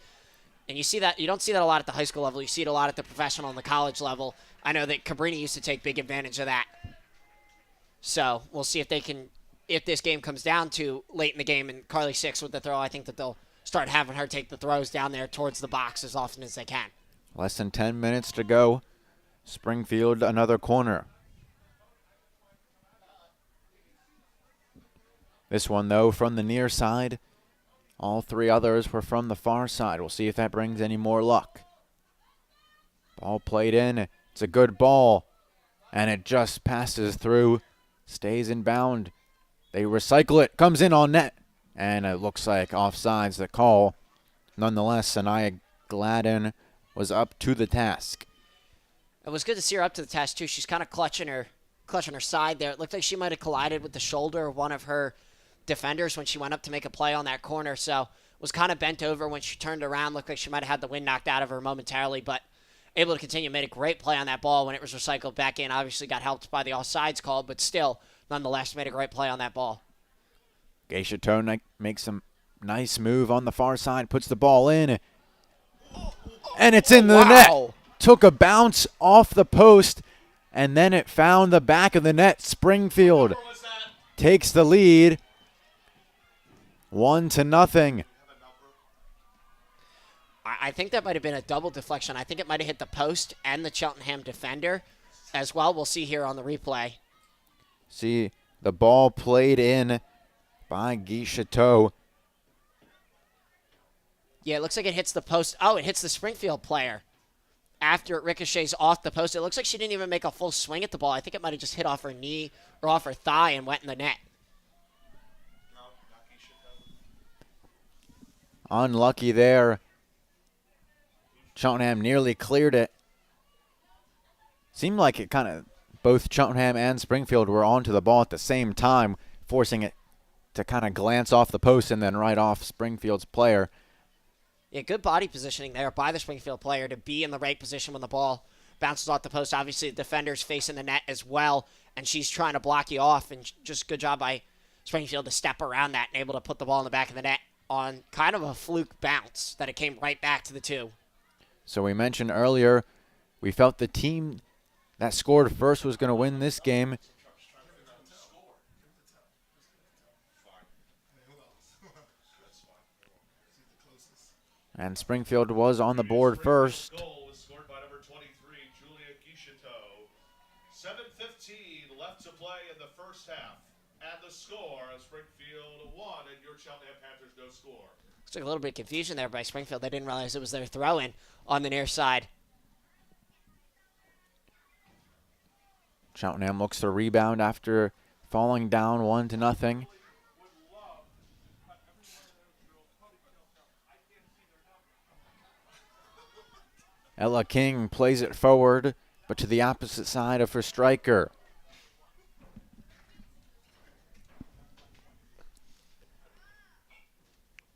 C: And you see that, you don't see that a lot at the high school level. You see it a lot at the professional and the college level. I know that Cabrini used to take big advantage of that. So we'll see if they can, if this game comes down to late in the game and Carly Six with the throw, I think that they'll start having her take the throws down there towards the box as often as they can.
B: Less than 10 minutes to go. Springfield, another corner. This one, though, from the near side. All three others were from the far side. We'll see if that brings any more luck. Ball played in. It's a good ball. And it just passes through. Stays in bound. They recycle it. Comes in on net. And it looks like offside's the call. Nonetheless, Sanaya Gladden was up to the task.
C: It was good to see her up to the task, too. She's kind of clutching her side there. It looked like she might have collided with the shoulder of one of her defenders when she went up to make a play on that corner, so was kind of bent over when she turned around. Looked like she might have had the wind knocked out of her momentarily, but able to continue. Made a great play on that ball when it was recycled back in. Obviously got helped by the offsides call, but still, nonetheless, made a great play on that ball.
B: Geisha Tone makes some nice move on the far side, puts the ball in, and it's in the net. Took a bounce off the post, and then it found the back of the net. Springfield takes the lead. 1-0.
C: I think that might have been a double deflection. I think it might have hit the post and the Cheltenham defender as well. We'll see here on the replay.
B: See the ball played in by Guy Chateau.
C: Yeah, it looks like it hits the post. Oh, it hits the Springfield player after it ricochets off the post. It looks like she didn't even make a full swing at the ball. I think it might have just hit off her knee or off her thigh and went in the net.
B: Unlucky there. Cheltenham nearly cleared it. Seemed like it kind of, both Cheltenham and Springfield were onto the ball at the same time, forcing it to kind of glance off the post and then right off Springfield's player.
C: Yeah, good body positioning there by the Springfield player to be in the right position when the ball bounces off the post. Obviously, the defender's facing the net as well, and she's trying to block you off, and just good job by Springfield to step around that and able to put the ball in the back of the net on kind of a fluke bounce that it came right back to the two.
B: So we mentioned earlier, we felt the team that scored first was going to win this game. And Springfield was on the board first.
A: Goal was scored by number 23, Julia Guicheteau. 7:15 left to play in the first half. And the score is Springfield 1 and your Cheltenham Panthers no score.
C: Looks like a little bit of confusion there by Springfield. They didn't realize it was their throw-in on the near side.
B: Cheltenham looks to rebound after falling down 1-0. Ella King plays it forward, but to the opposite side of her striker.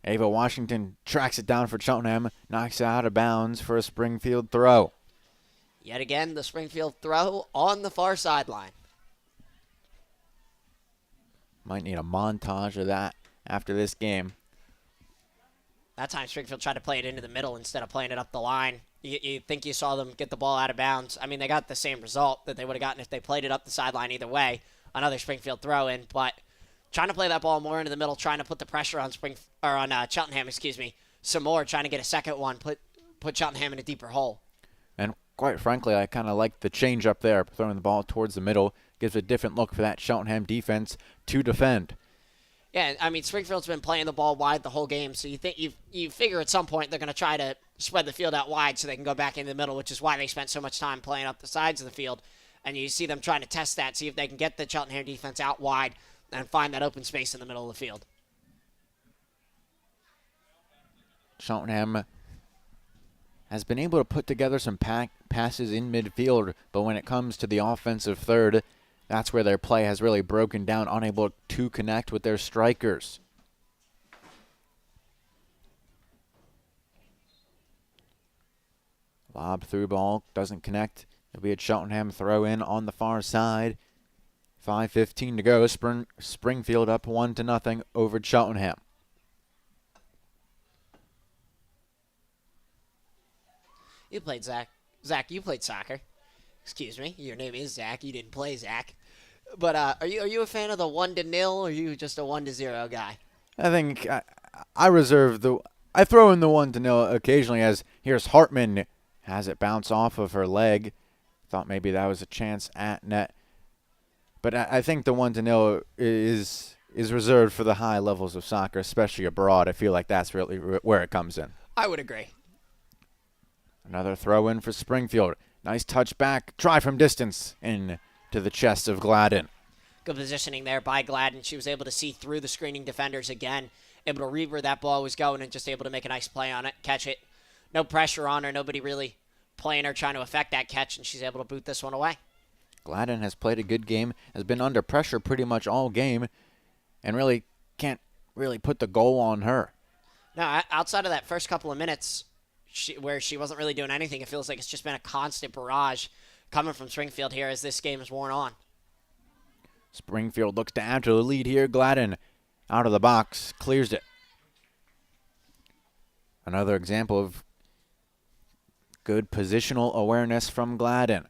B: Ava Washington tracks it down for Cheltenham, knocks it out of bounds for a Springfield throw.
C: Yet again, the Springfield throw on the far sideline.
B: Might need a montage of that after this game.
C: That time, Springfield tried to play it into the middle instead of playing it up the line. You think you saw them get the ball out of bounds. I mean, they got the same result that they would have gotten if they played it up the sideline either way. Another Springfield throw in, but trying to play that ball more into the middle, trying to put the pressure on Cheltenham, some more, trying to get a second one, put Cheltenham in a deeper hole.
B: And quite frankly, I kind of like the change up there, throwing the ball towards the middle. Gives a different look for that Cheltenham defense to defend.
C: Yeah, I mean, Springfield's been playing the ball wide the whole game, so you figure at some point they're going to try to spread the field out wide so they can go back in the middle, which is why they spent so much time playing up the sides of the field. And you see them trying to test that, see if they can get the Cheltenham defense out wide and find that open space in the middle of the field.
B: Cheltenham has been able to put together some passes in midfield, but when it comes to the offensive third, that's where their play has really broken down, unable to connect with their strikers. Lob through ball, doesn't connect. It'll be a Cheltenham throw in on the far side. 5:15 to go. Springfield up 1-0 over Cheltenham.
C: You played Zach. Zach, you played soccer. Excuse me. Your name is Zach. You didn't play Zach. But are you a fan of the 1-0, or are you just a 1-0 guy?
B: I think I reserve I throw in the 1-0 occasionally, as here's Hartman has it bounce off of her leg. Thought maybe that was a chance at net. But I think the 1-0 is reserved for the high levels of soccer, especially abroad. I feel like that's really where it comes in.
C: I would agree.
B: Another throw in for Springfield. Nice touch back. Try from distance in to the chest of Gladden.
C: Good positioning there by Gladden. She was able to see through the screening defenders again. Able to read where that ball was going and just able to make a nice play on it, catch it. No pressure on her. Nobody really playing her, trying to affect that catch, and she's able to boot this one away.
B: Gladden has played a good game, has been under pressure pretty much all game, and really can't really put the goal on her.
C: No, outside of that first couple of minutes where she wasn't really doing anything, it feels like it's just been a constant barrage coming from Springfield here as this game is worn on.
B: Springfield looks to add to the lead here. Gladden out of the box, clears it. Another example of good positional awareness from Gladden.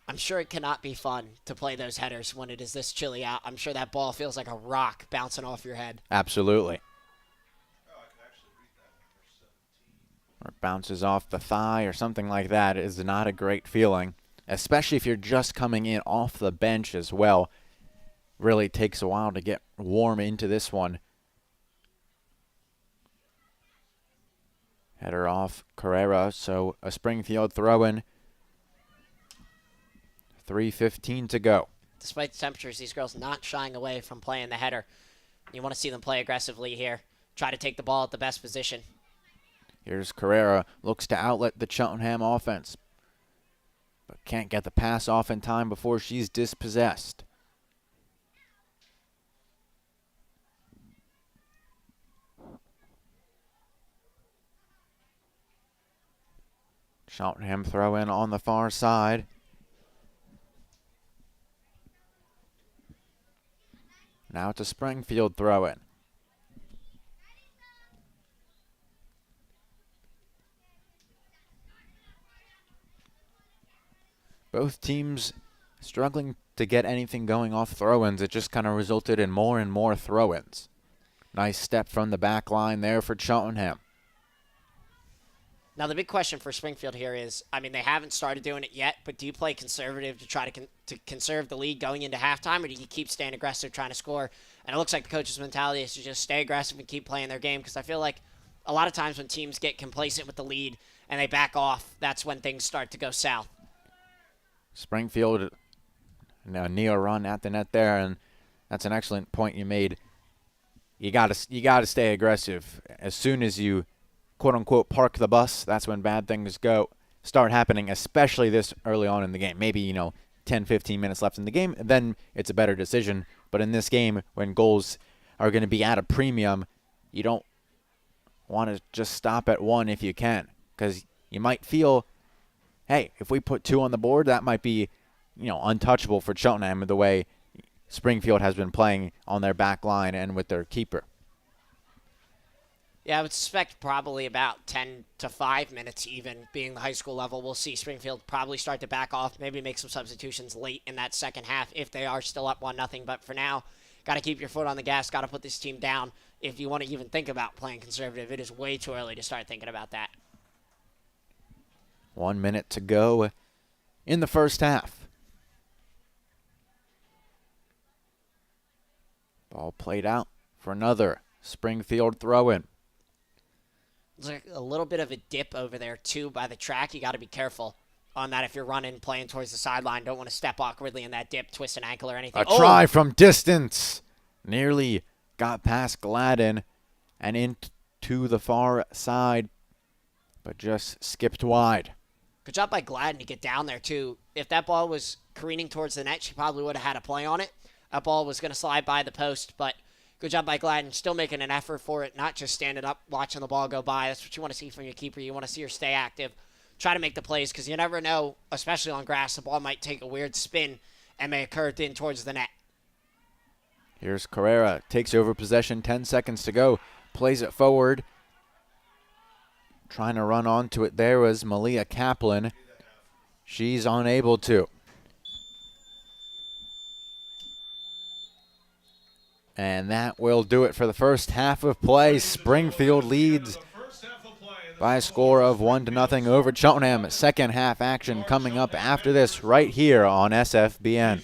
C: I'm sure it cannot be fun to play those headers when it is this chilly out. I'm sure that ball feels like a rock bouncing off your head.
B: Absolutely. Or bounces off the thigh or something like that. It is not a great feeling, especially if you're just coming in off the bench as well. Really takes a while to get warm into this one. Header off Carrera, so a Springfield throw-in. 3:15 to go.
C: Despite the temperatures, these girls not shying away from playing the header. You want to see them play aggressively here. Try to take the ball at the best position.
B: Here's Carrera, looks to outlet the Cheltenham offense, but can't get the pass off in time before she's dispossessed. Cheltenham throw in on the far side. Now it's a Springfield throw in. Both teams struggling to get anything going off throw-ins. It just kind of resulted in more and more throw-ins. Nice step from the back line there for Cheltenham.
C: Now, the big question for Springfield here is, I mean, they haven't started doing it yet, but do you play conservative to try to conserve the lead going into halftime, or do you keep staying aggressive trying to score? And it looks like the coach's mentality is to just stay aggressive and keep playing their game, because I feel like a lot of times when teams get complacent with the lead and they back off, that's when things start to go south.
B: Springfield, Neo run at the net there, and that's an excellent point you made. You gotta stay aggressive. As soon as you quote-unquote park the bus, that's when bad things start happening, especially this early on in the game. Maybe, 10, 15 minutes left in the game, then it's a better decision. But in this game, when goals are going to be at a premium, you don't want to just stop at 1 if you can, because you might feel, hey, if we put 2 on the board, that might be, untouchable for Cheltenham the way Springfield has been playing on their back line and with their keeper.
C: Yeah, I would suspect probably about 10 to 5 minutes even, being the high school level. We'll see Springfield probably start to back off, maybe make some substitutions late in that second half if they are still up 1-0. But for now, got to keep your foot on the gas, got to put this team down. If you want to even think about playing conservative, it is way too early to start thinking about that.
B: 1 minute to go in the first half. Ball played out for another Springfield throw-in.
C: There's like a little bit of a dip over there, too, by the track. You got to be careful on that if you're running, playing towards the sideline. Don't want to step awkwardly in that dip, twist an ankle or anything.
B: A try from distance. Nearly got past Gladden and into the far side, but just skipped wide.
C: Good job by Gladden to get down there, too. If that ball was careening towards the net, she probably would have had a play on it. That ball was going to slide by the post, but good job by Gladden, still making an effort for it, not just standing up, watching the ball go by. That's what you want to see from your keeper. You want to see her stay active, try to make the plays, because you never know, especially on grass, the ball might take a weird spin and may occur in towards the net.
B: Here's Carrera, takes over possession, 10 seconds to go, plays it forward. Trying to run onto it there was Malia Kaplan. She's unable to. And that will do it for the first half of play. Springfield leads by a score of 1-0 over Cheltenham. Second half action coming up after this right here on SFBN.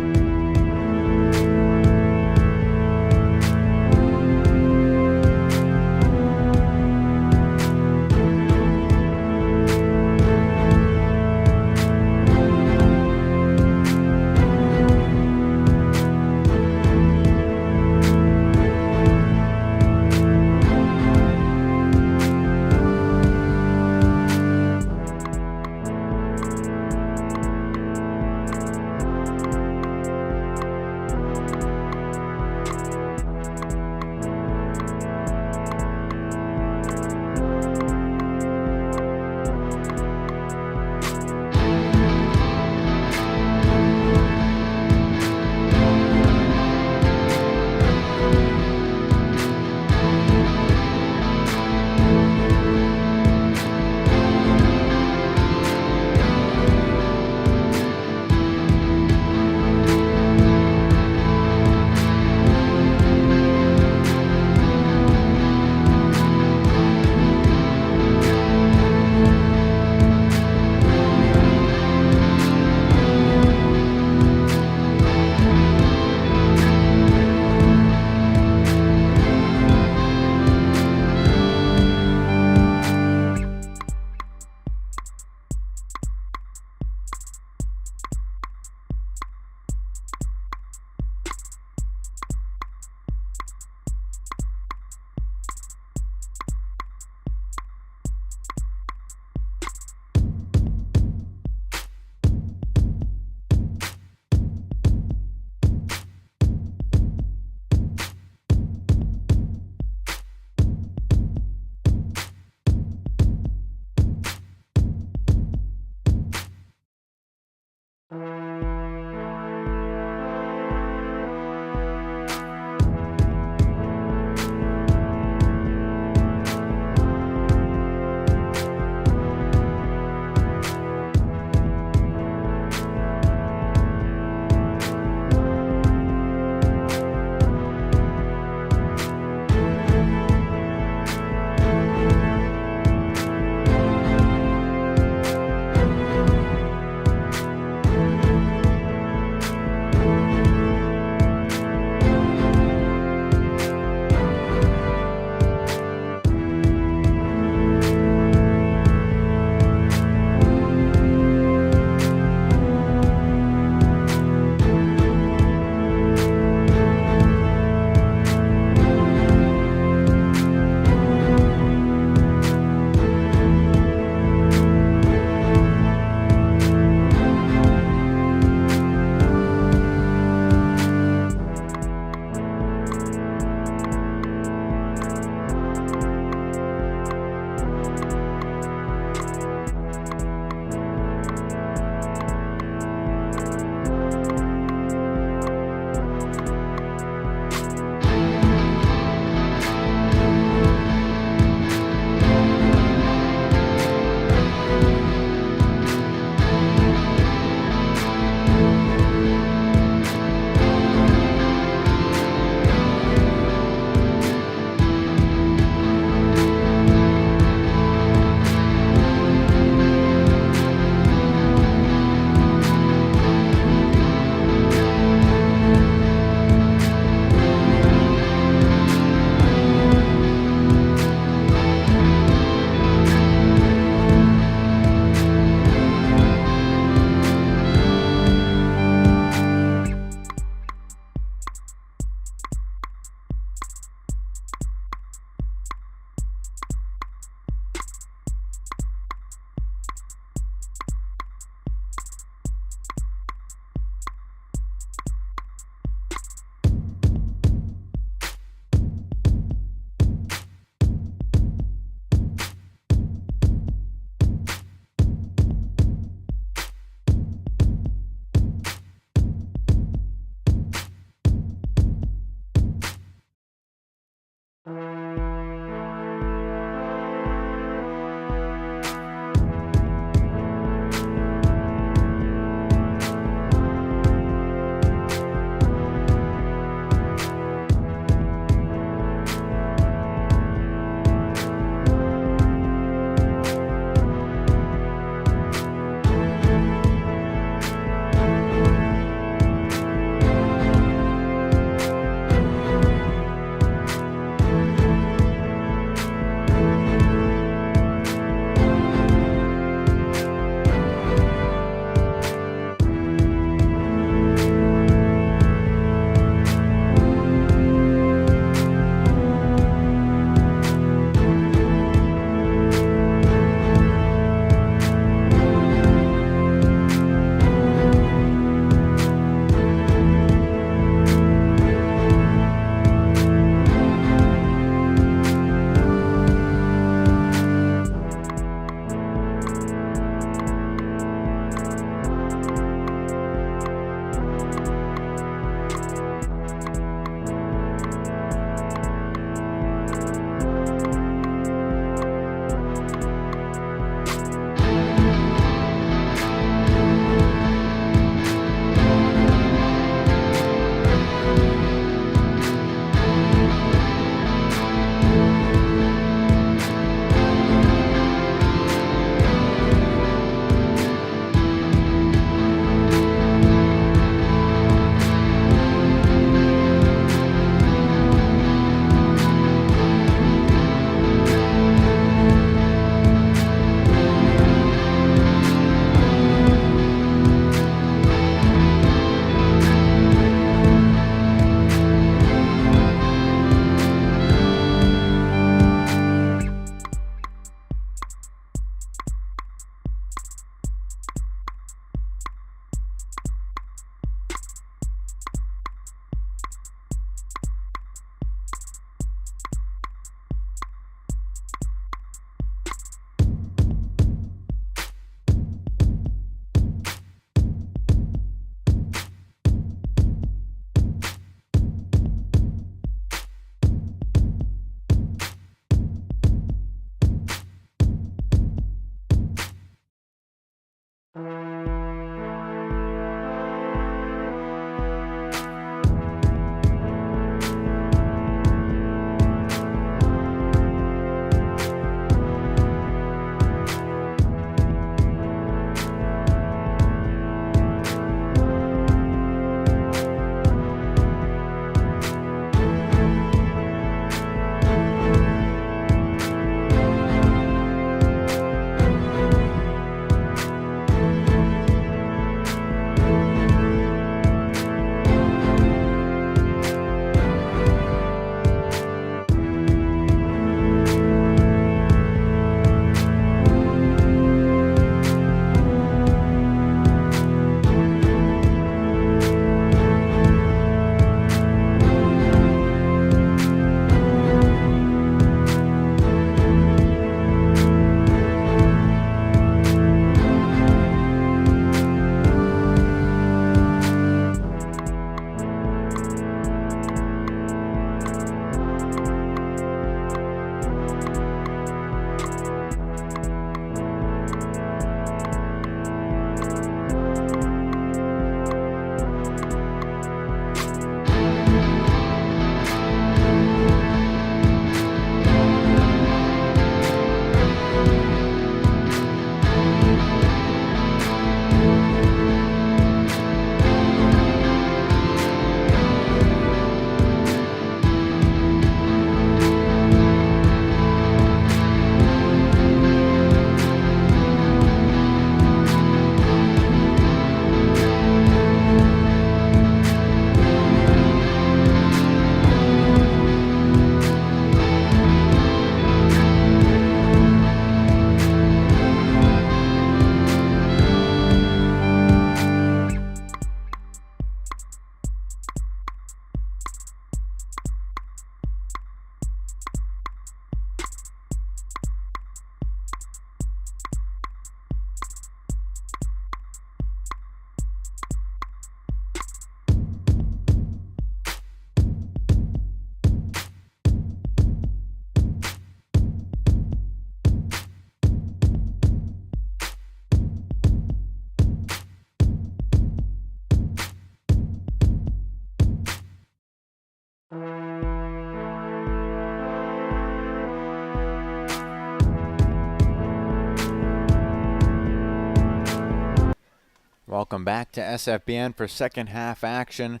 B: Welcome back to SFBN for second half action.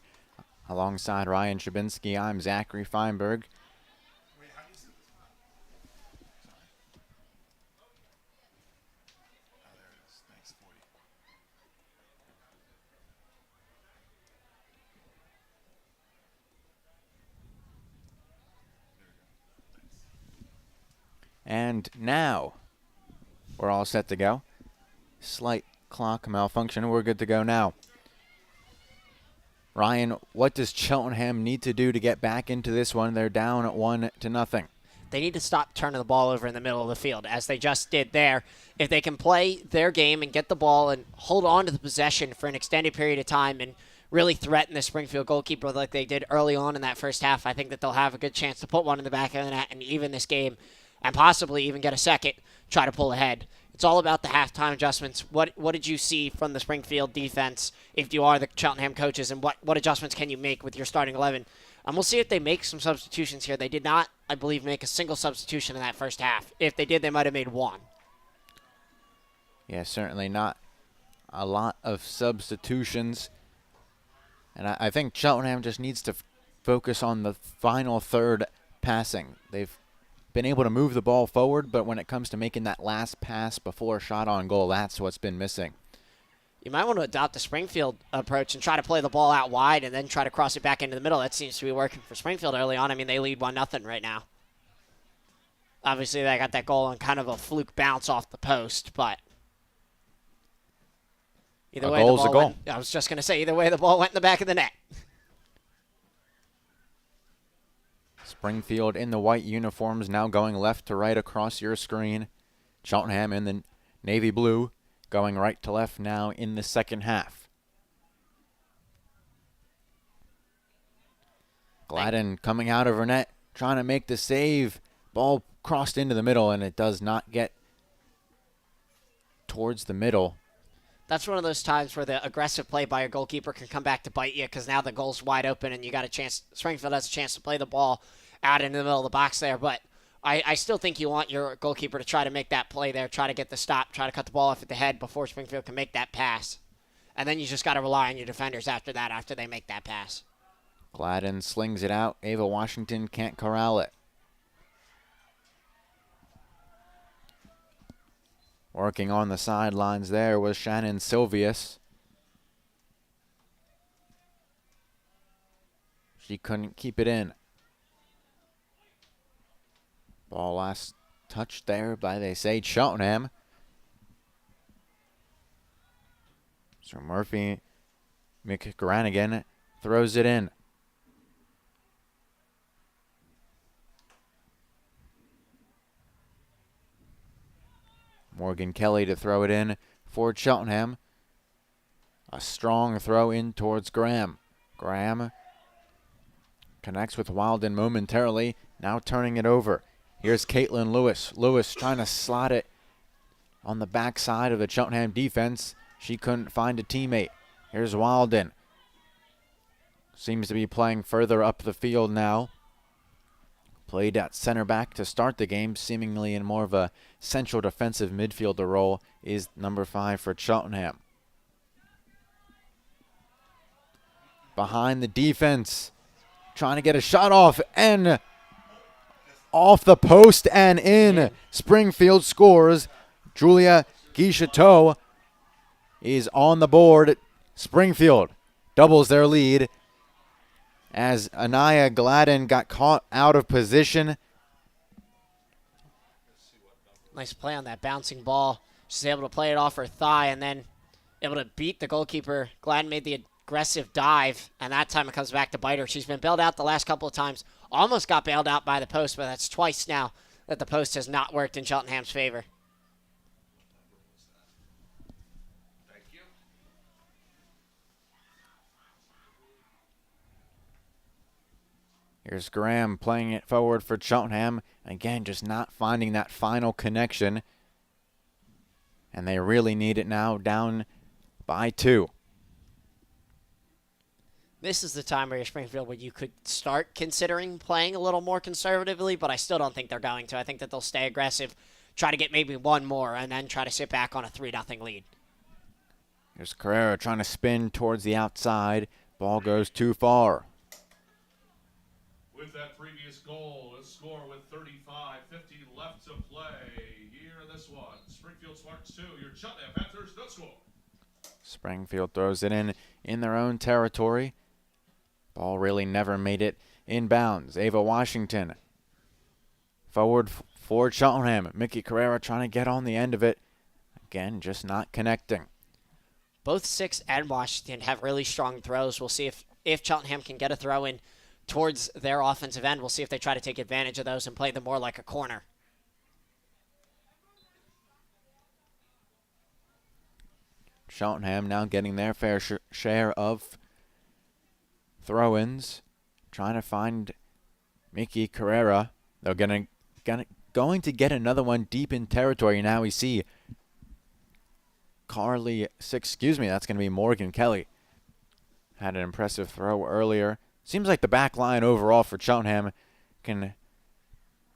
B: Alongside Ryan Shabinsky, I'm Zachary Feinberg. And now we're all set to go. Slight clock malfunction. We're good to go now. Ryan, what does Cheltenham need to do to get back into this one? They're down 1-0.
C: They need to stop turning the ball over in the middle of the field, as they just did there. If they can play their game and get the ball and hold on to the possession for an extended period of time and really threaten the Springfield goalkeeper like they did early on in that first half, I think that they'll have a good chance to put one in the back of the net and even this game, and possibly even get a second, try to pull ahead. It's all about the halftime adjustments. What did you see from the Springfield defense if you are the Cheltenham coaches, and what adjustments can you make with your starting 11? And we'll see if they make some substitutions here. They did not, I believe, make a single substitution in that first half. If they did, they might have made one.
B: Yeah, certainly not a lot of substitutions. And I think Cheltenham just needs to focus on the final third passing. They've been able to move the ball forward, but when it comes to making that last pass before a shot on goal, that's what's been missing.
C: You might want to adopt the Springfield approach and try to play the ball out wide and then try to cross it back into the middle. That seems to be working for Springfield early on. I mean, they lead 1-0 right now. Obviously, they got that goal on kind of a fluke bounce off the post, but either way, the ball went, I was just going to say, either way, the ball went in the back of the net.
B: Springfield in the white uniforms now going left to right across your screen. Cheltenham in the navy blue going right to left now in the second half. Gladden coming out of her net, trying to make the save. Ball crossed into the middle, and it does not get towards the middle.
C: That's one of those times where the aggressive play by your goalkeeper can come back to bite you, because now the goal's wide open and you got a chance. Springfield has a chance to play the ball out into the middle of the box there, but I still think you want your goalkeeper to try to make that play there, try to get the stop, try to cut the ball off at the head before Springfield can make that pass. And then you just got to rely on your defenders after that, after they make that pass.
B: Gladden slings it out. Ava Washington can't corral it. Working on the sidelines there was Shannon Silvius. She couldn't keep it in. Ball last touched there by, they say, Cheltenham. So Murphy McGranigan throws it in. Morgan Kelly to throw it in for Cheltenham. A strong throw in towards Graham. Graham connects with Wilden momentarily, now turning it over. Here's Caitlin Lewis. Lewis trying to slot it on the backside of the Cheltenham defense. She couldn't find a teammate. Here's Wilden. Seems to be playing further up the field now. Played at center back to start the game, seemingly in more of a central defensive midfielder role, is number 5 for Cheltenham. Behind the defense, trying to get a shot off, and off the post and in. Springfield scores. Julia Guicheteau is on the board. Springfield doubles their lead as Anaya Gladden got caught out of position.
C: Nice play on that bouncing ball. She's able to play it off her thigh and then able to beat the goalkeeper. Gladden made the aggressive dive, and that time it comes back to bite her. She's been bailed out the last couple of times. Almost got bailed out by the post, but that's twice now that the post has not worked in Cheltenham's favor.
B: Here's Graham playing it forward for Cheltenham. Again, just not finding that final connection. And they really need it now, down by 2.
C: This is the time where Springfield where you could start considering playing a little more conservatively, but I still don't think they're going to. I think that they'll stay aggressive, try to get maybe one more, and then try to sit back on a 3-0 lead.
B: Here's Carrera trying to spin towards the outside. Ball goes too far.
A: With that previous goal, a score with 35:50 left to play. Here in this one, Springfield Sparks 2, your Cheltenham Panthers no score.
B: Springfield throws it in their own territory. Ball really never made it inbounds. Ava Washington forward for Cheltenham. Mickey Carrera trying to get on the end of it. Again, just not connecting.
C: Both Six and Washington have really strong throws. We'll see if Cheltenham can get a throw in towards their offensive end. We'll see if they try to take advantage of those and play them more like a corner.
B: Cheltenham now getting their fair share of throw-ins, trying to find Mickey Carrera. They're going to get another one deep in territory. Now we see that's going to be Morgan Kelly. Had an impressive throw earlier. Seems like the back line overall for Cheltenham can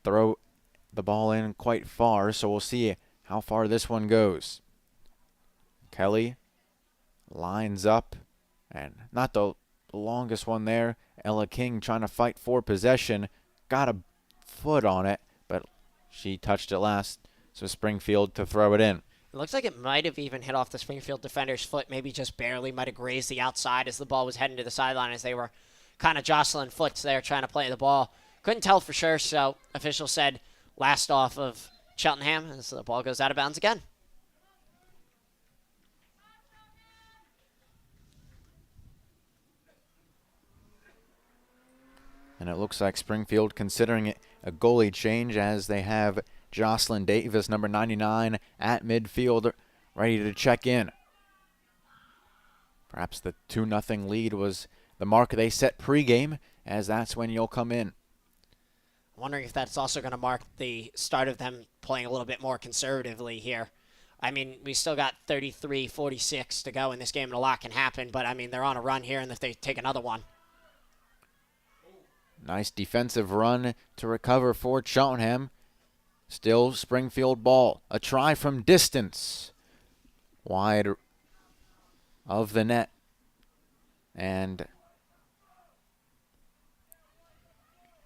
B: throw the ball in quite far, so we'll see how far this one goes. Kelly lines up, and not the longest one there. Ella King trying to fight for possession. Got a foot on it, but she touched it last, so Springfield to throw it in.
C: It looks like it might have even hit off the Springfield defender's foot, maybe just barely, might have grazed the outside as the ball was heading to the sideline as they were kind of jostling foots there trying to play the ball. Couldn't tell for sure, so official said last off of Cheltenham as the ball goes out of bounds again.
B: And it looks like Springfield considering it a goalie change as they have Jocelyn Davis, number 99, at midfield, ready to check in. Perhaps the 2-0 lead was the mark they set pregame, as that's when you'll come in.
C: I'm wondering if that's also going to mark the start of them playing a little bit more conservatively here. I mean, we still got 33-46 to go in this game, and a lot can happen, but, I mean, they're on a run here, and if they take another one.
B: Nice defensive run to recover for Cheltenham. Still Springfield ball. A try from distance. Wide of the net. And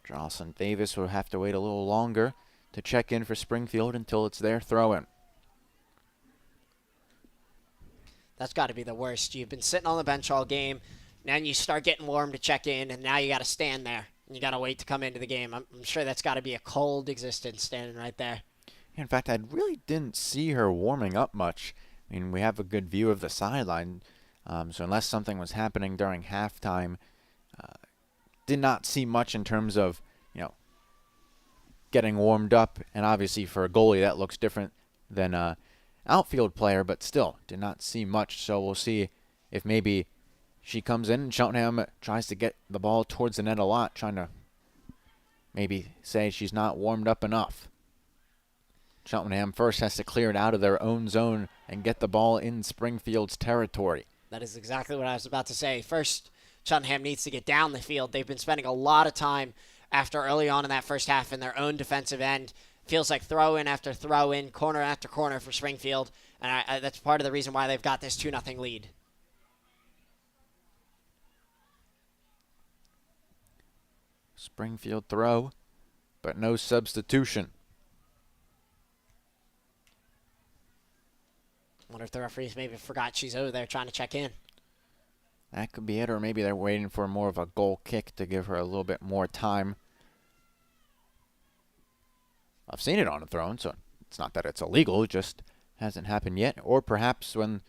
B: Jocelyn Davis will have to wait a little longer to check in for Springfield until it's their throw-in.
C: That's got to be the worst. You've been sitting on the bench all game. Now you start getting warm to check in, and now you got to stand there. You got to wait to come into the game. I'm sure that's got to be a cold existence standing right there.
B: In fact, I really didn't see her warming up much. I mean, we have a good view of the sideline, so unless something was happening during halftime, did not see much in terms of, getting warmed up. And obviously for a goalie, that looks different than an outfield player, but still did not see much. So we'll see if maybe she comes in and Cheltenham tries to get the ball towards the net a lot, trying to maybe say she's not warmed up enough. Cheltenham first has to clear it out of their own zone and get the ball in Springfield's territory.
C: That is exactly what I was about to say. First, Cheltenham needs to get down the field. They've been spending a lot of time after early on in that first half in their own defensive end. Feels like throw-in after throw-in, corner after corner for Springfield, and that's part of the reason why they've got this 2-0 lead.
B: Springfield throw, but no substitution.
C: Wonder if the referees maybe forgot she's over there trying to check in.
B: That could be it, or maybe they're waiting for more of a goal kick to give her a little bit more time. I've seen it on a throw-in, so it's not that it's illegal, it just hasn't happened yet. Or perhaps when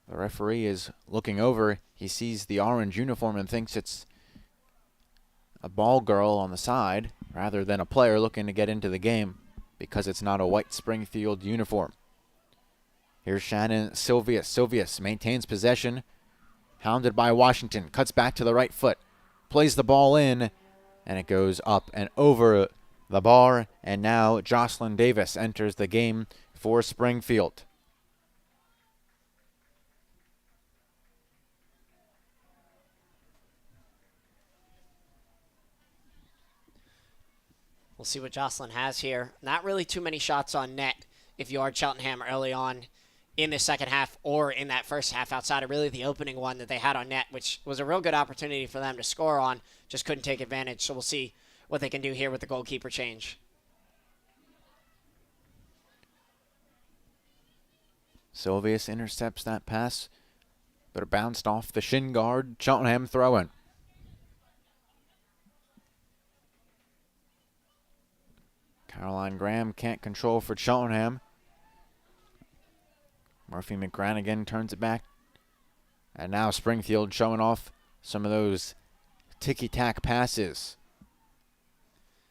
B: the referee is looking over, he sees the orange uniform and thinks it's a ball girl on the side rather than a player looking to get into the game because it's not a white Springfield uniform. Here's Shannon Silvius. Silvius maintains possession. Hounded by Washington. Cuts back to the right foot. Plays the ball in. And it goes up and over the bar. And now Jocelyn Davis enters the game for Springfield.
C: We'll see what Jocelyn has here. Not really too many shots on net if you are Cheltenham early on in the second half or in that first half outside of really the opening one that they had on net, which was a real good opportunity for them to score on, just couldn't take advantage. So we'll see what they can do here with the goalkeeper change.
B: Silvius intercepts that pass, but it bounced off the shin guard. Cheltenham throw-in. Caroline Graham can't control for Cheltenham. Murphy McGranagan turns it back. And now Springfield showing off some of those ticky-tack passes.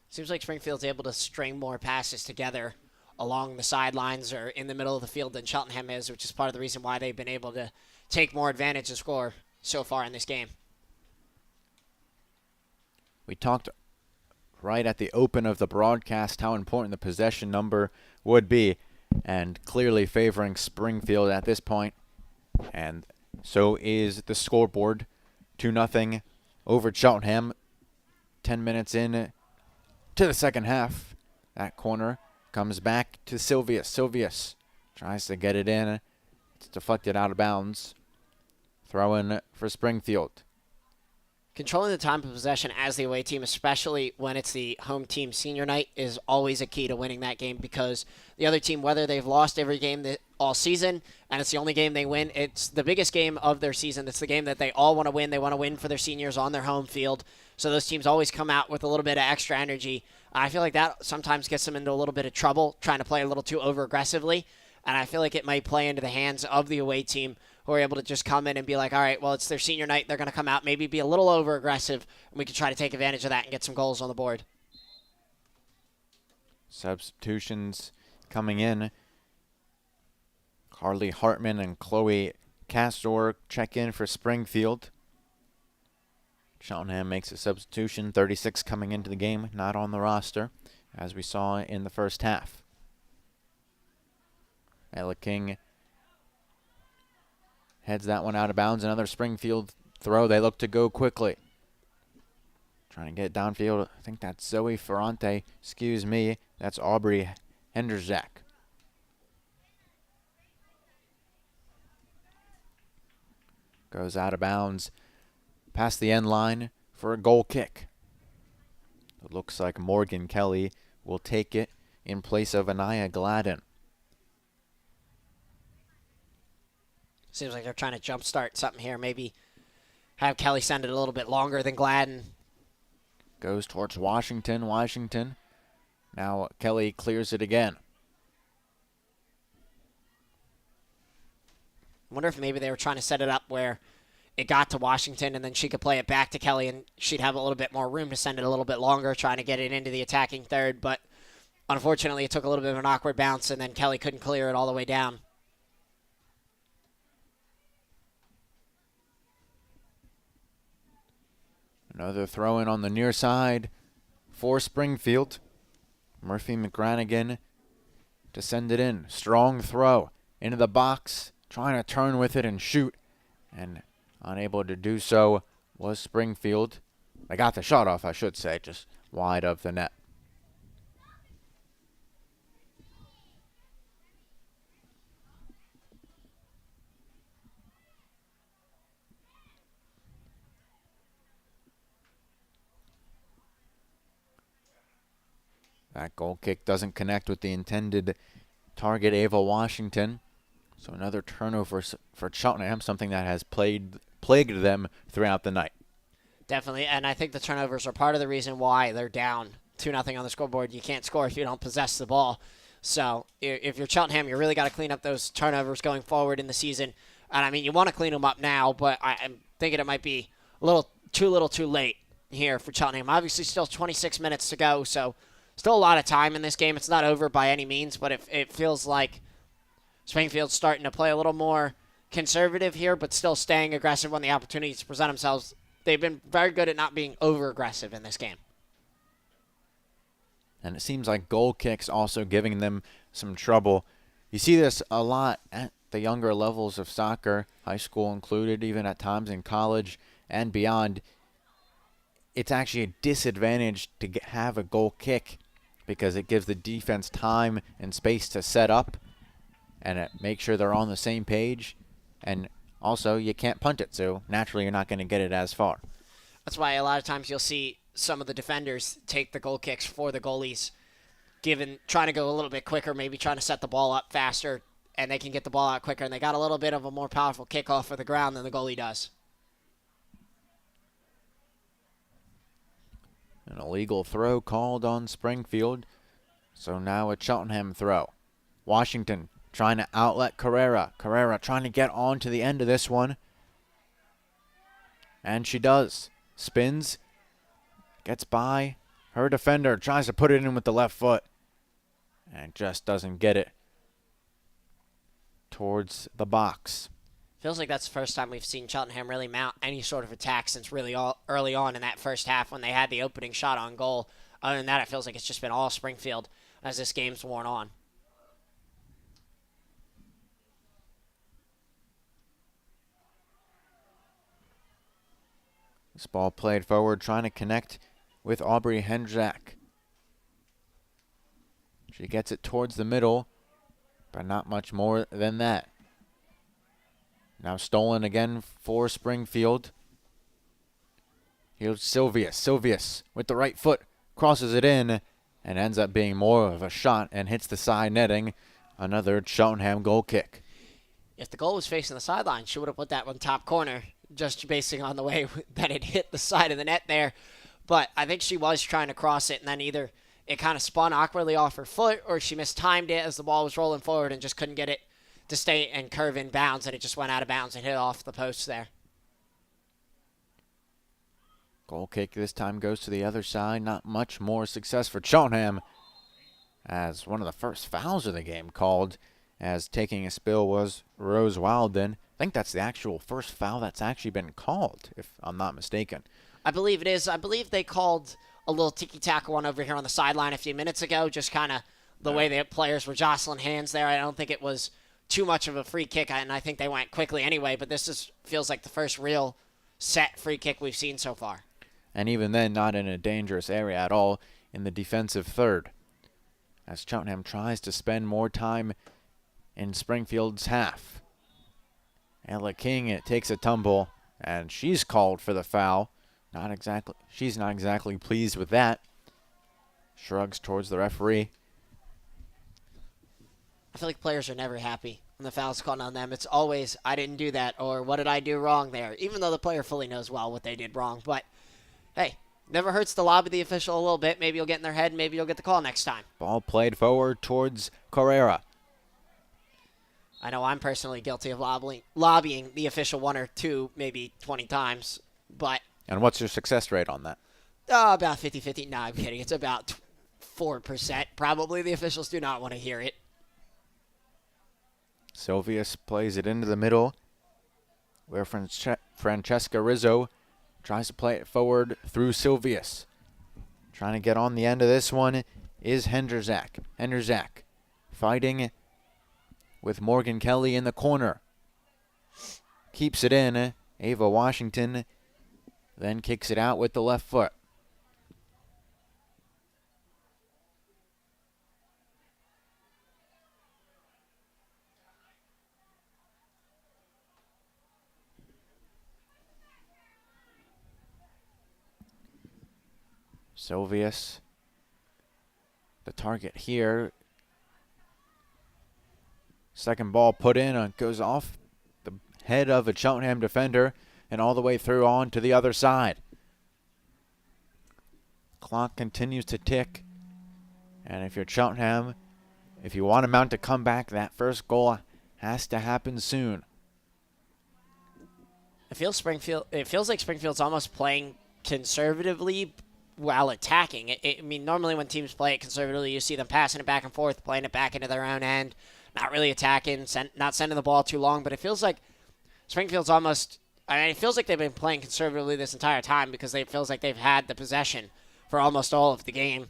C: Seems like Springfield's able to string more passes together along the sidelines or in the middle of the field than Cheltenham is, which is part of the reason why they've been able to take more advantage and score so far in this game.
B: We talked right at the open of the broadcast how important the possession number would be, and clearly favoring Springfield at this point. And so is the scoreboard. 2-0 over Cheltenham. 10 minutes in to the second half. That corner comes back to Silvius. Silvius tries to get it in. It's deflected out of bounds. Throw in for Springfield.
C: Controlling the time of possession as the away team, especially when it's the home team senior night, is always a key to winning that game, because the other team, whether they've lost every game all season and it's the only game they win, it's the biggest game of their season. It's the game that they all want to win. They want to win for their seniors on their home field. So those teams always come out with a little bit of extra energy. I feel like that sometimes gets them into a little bit of trouble trying to play a little too over-aggressively. And I feel like it might play into the hands of the away team, who are able to just come in and be like, all right, well, it's their senior night. They're going to come out, maybe be a little over-aggressive, and we can try to take advantage of that and get some goals on the board.
B: Substitutions coming in. Carly Hartman and Chloe Castor check in for Springfield. Cheltenham makes a substitution. 36 coming into the game, not on the roster, as we saw in the first half. Ella King heads that one out of bounds. Another Springfield throw. They look to go quickly. Trying to get downfield. I think that's Zoe Ferrante. Excuse me. That's Aubrey Henderzak. Goes out of bounds past the end line for a goal kick. It looks like Morgan Kelly will take it in place of Anaya Gladden.
C: Seems like they're trying to jumpstart something here. Maybe have Kelly send it a little bit longer than Gladden.
B: Goes towards Washington. Washington. Now Kelly clears it again.
C: I wonder if maybe they were trying to set it up where it got to Washington and then she could play it back to Kelly and she'd have a little bit more room to send it a little bit longer, trying to get it into the attacking third. But unfortunately, it took a little bit of an awkward bounce and then Kelly couldn't clear it all the way down.
B: Another throw in on the near side for Springfield. Murphy McGranagan to send it in. Strong throw into the box. Trying to turn with it and shoot. And unable to do so was Springfield. They got the shot off, I should say, just wide of the net. That goal kick doesn't connect with the intended target, Ava Washington. So another turnover for Cheltenham, something that has plagued them throughout the night.
C: Definitely, and I think the turnovers are part of the reason why they're down 2-0 on the scoreboard. You can't score if you don't possess the ball. So if you're Cheltenham, you really got to clean up those turnovers going forward in the season. And, I mean, you want to clean them up now, but I'm thinking it might be a little too late here for Cheltenham. Obviously, still 26 minutes to go, so still a lot of time in this game. It's not over by any means, but it feels like Springfield's starting to play a little more conservative here, but still staying aggressive when the opportunities present themselves. They've been very good at not being over-aggressive in this game.
B: And it seems like goal kicks also giving them some trouble. You see this a lot at the younger levels of soccer, high school included, even at times in college and beyond. It's actually a disadvantage to have a goal kick because it gives the defense time and space to set up. and make sure they're on the same page. And also, you can't punt it, so naturally you're not going to get it as far.
C: That's why a lot of times you'll see some of the defenders take the goal kicks for the goalies, trying to go a little bit quicker, maybe trying to set the ball up faster, and they can get the ball out quicker, and they got a little bit of a more powerful kickoff for the ground than the goalie does.
B: An illegal throw called on Springfield, so now a Cheltenham throw. Washington trying to outlet Carrera. Carrera trying to get on to the end of this one. And she does. Spins. Gets by her defender. Tries to put it in with the left foot. And just doesn't get it towards the box.
C: Feels like that's the first time we've seen Cheltenham really mount any sort of attack since really early on in that first half when they had the opening shot on goal. Other than that, it feels like it's just been all Springfield as this game's worn on.
B: This ball played forward, trying to connect with Aubrey Hendrzak. She gets it towards the middle, but not much more than that. Now stolen again for Springfield. Here's Silvius. Silvius with the right foot crosses it in and ends up being more of a shot and hits the side netting. Another Cheltenham goal kick.
C: If the goal was facing the sideline, she would have put that one top corner, just basing on the way that it hit the side of the net there. But I think she was trying to cross it, and then either it kind of spun awkwardly off her foot, or she mistimed it as the ball was rolling forward and just couldn't get it to stay and curve in bounds, and it just went out of bounds and hit off the post there.
B: Goal kick this time goes to the other side. Not much more success for Cheltenham, as one of the first fouls of the game called, as taking a spill was Rose Wilden. I think that's the actual first foul that's actually been called, if I'm not mistaken.
C: I believe it is. I believe they called a little tiki-taka one over here on the sideline a few minutes ago, just kind of the way the players were jostling hands there. I don't think it was too much of a free kick, and I think they went quickly anyway, but this feels like the first real set free kick we've seen so far.
B: And even then, not in a dangerous area at all in the defensive third, as Cheltenham tries to spend more time in Springfield's half. Ella King takes a tumble, and she's called for the foul. She's not exactly pleased with that. Shrugs towards the referee.
C: I feel like players are never happy when the foul's called on them. It's always, I didn't do that, or what did I do wrong there, even though the player fully knows well what they did wrong. But, hey, never hurts to lobby the official a little bit. Maybe you'll get in their head, maybe you'll get the call next time.
B: Ball played forward towards Carrera.
C: I know I'm personally guilty of lobbying the official 1 or 2, maybe 20 times, but...
B: And what's your success rate on that?
C: About 50-50. No, I'm kidding. It's about 4%. Probably the officials do not want to hear it.
B: Silvius plays it into the middle, where Francesca Rizzo tries to play it forward through Silvius. Trying to get on the end of this one is Hendrzak. Hendrzak fighting with Morgan Kelly in the corner. Keeps it in. Ava Washington then kicks it out with the left foot. Silvius, the target here. Second ball put in, goes off the head of a Cheltenham defender and all the way through on to the other side. Clock continues to tick. And if you're Cheltenham, if you want to mount a comeback, that first goal has to happen soon.
C: It feels like Springfield's almost playing conservatively while attacking. I mean, normally when teams play it conservatively, you see them passing it back and forth, playing it back into their own end, not really attacking, not sending the ball too long. But it feels like Springfield's almost... I mean, it feels like they've been playing conservatively this entire time because it feels like they've had the possession for almost all of the game.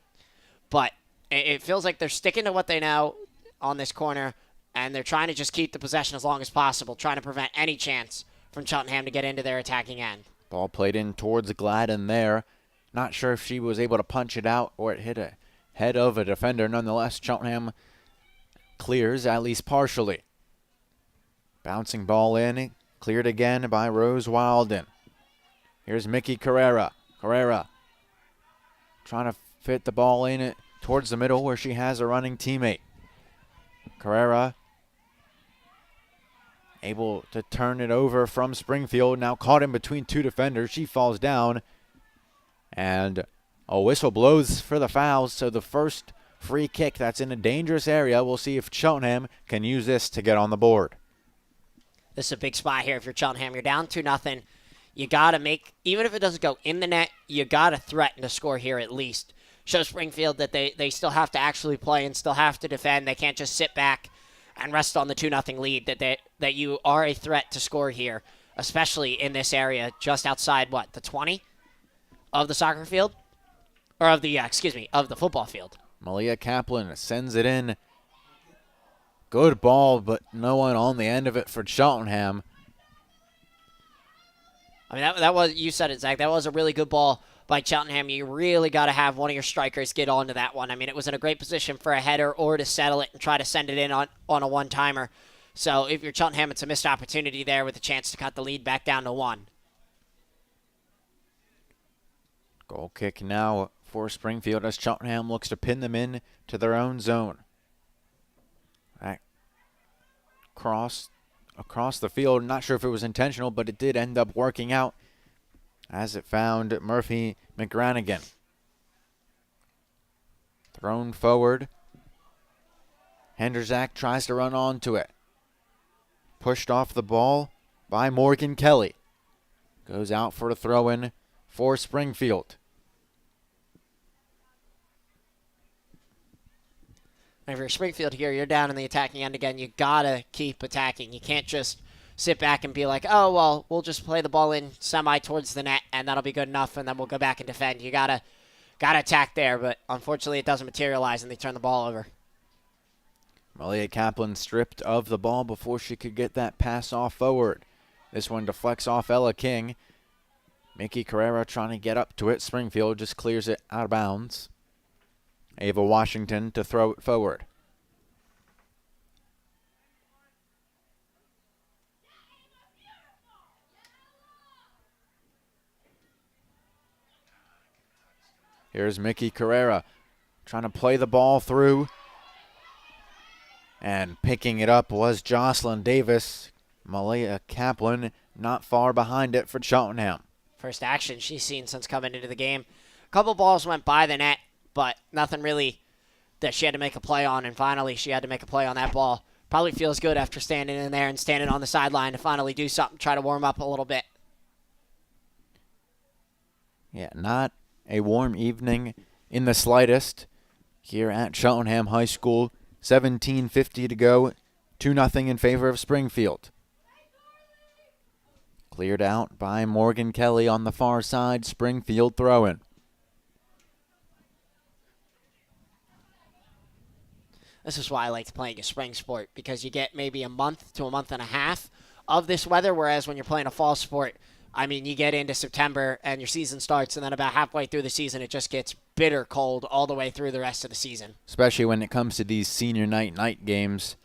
C: But it feels like they're sticking to what they know on this corner, and they're trying to just keep the possession as long as possible, trying to prevent any chance from Cheltenham to get into their attacking end.
B: Ball played in towards Gladden there. Not sure if she was able to punch it out or it hit a head of a defender. Nonetheless, Cheltenham clears, at least partially. Bouncing ball in, cleared again by Rose Wilden. Here's Mickey Carrera. Carrera trying to fit the ball in towards the middle where she has a running teammate. Carrera able to turn it over from Springfield. Now caught in between two defenders. She falls down. And a whistle blows for the foul. So the first free kick that's in a dangerous area. We'll see if Cheltenham can use this to get on the board.
C: This is a big spot here if you're Cheltenham. You're down 2-0. You got to make, even if it doesn't go in the net, you got to threaten to score here at least. Show Springfield that they still have to actually play and still have to defend. They can't just sit back and rest on the 2-0 lead, that you are a threat to score here, especially in this area just outside, the 20 of the soccer field? Or of the, of the football field.
B: Malia Kaplan sends it in. Good ball, but no one on the end of it for Cheltenham.
C: I mean, that was, you said it, Zach, that was a really good ball by Cheltenham. You really got to have one of your strikers get onto that one. I mean, it was in a great position for a header or to settle it and try to send it in on a one-timer. So if you're Cheltenham, it's a missed opportunity there with a chance to cut the lead back down to 1.
B: Goal kick now for Springfield as Cheltenham looks to pin them in to their own zone. Back across the field. Not sure if it was intentional, but it did end up working out as it found Murphy McGranigan. Thrown forward. Henderzak tries to run onto it. Pushed off the ball by Morgan Kelly. Goes out for the throw-in for Springfield.
C: If you're Springfield here, you're down in the attacking end again. You got to keep attacking. You can't just sit back and be like, oh, well, we'll just play the ball in semi towards the net, and that'll be good enough, and then we'll go back and defend. You got to attack there, but unfortunately it doesn't materialize, and they turn the ball over.
B: Malia Kaplan stripped of the ball before she could get that pass off forward. This one deflects off Ella King. Mickey Carrera trying to get up to it. Springfield just clears it out of bounds. Ava Washington to throw it forward. Here's Mickey Carrera trying to play the ball through. And picking it up was Jocelyn Davis. Malia Kaplan not far behind it for Cheltenham.
C: First action she's seen since coming into the game. A couple balls went by the net, but nothing really that she had to make a play on, and finally she had to make a play on that ball. Probably feels good after standing in there and standing on the sideline to finally do something, try to warm up a little bit.
B: Yeah, not a warm evening in the slightest here at Cheltenham High School. 17:50 to go, 2-0 in favor of Springfield. Cleared out by Morgan Kelly on the far side. Springfield throw-in.
C: This is why I like playing a spring sport, because you get maybe a month to a month and a half of this weather, whereas when you're playing a fall sport, I mean, you get into September and your season starts, and then about halfway through the season, it just gets bitter cold all the way through the rest of the season.
B: Especially when it comes to these senior night games,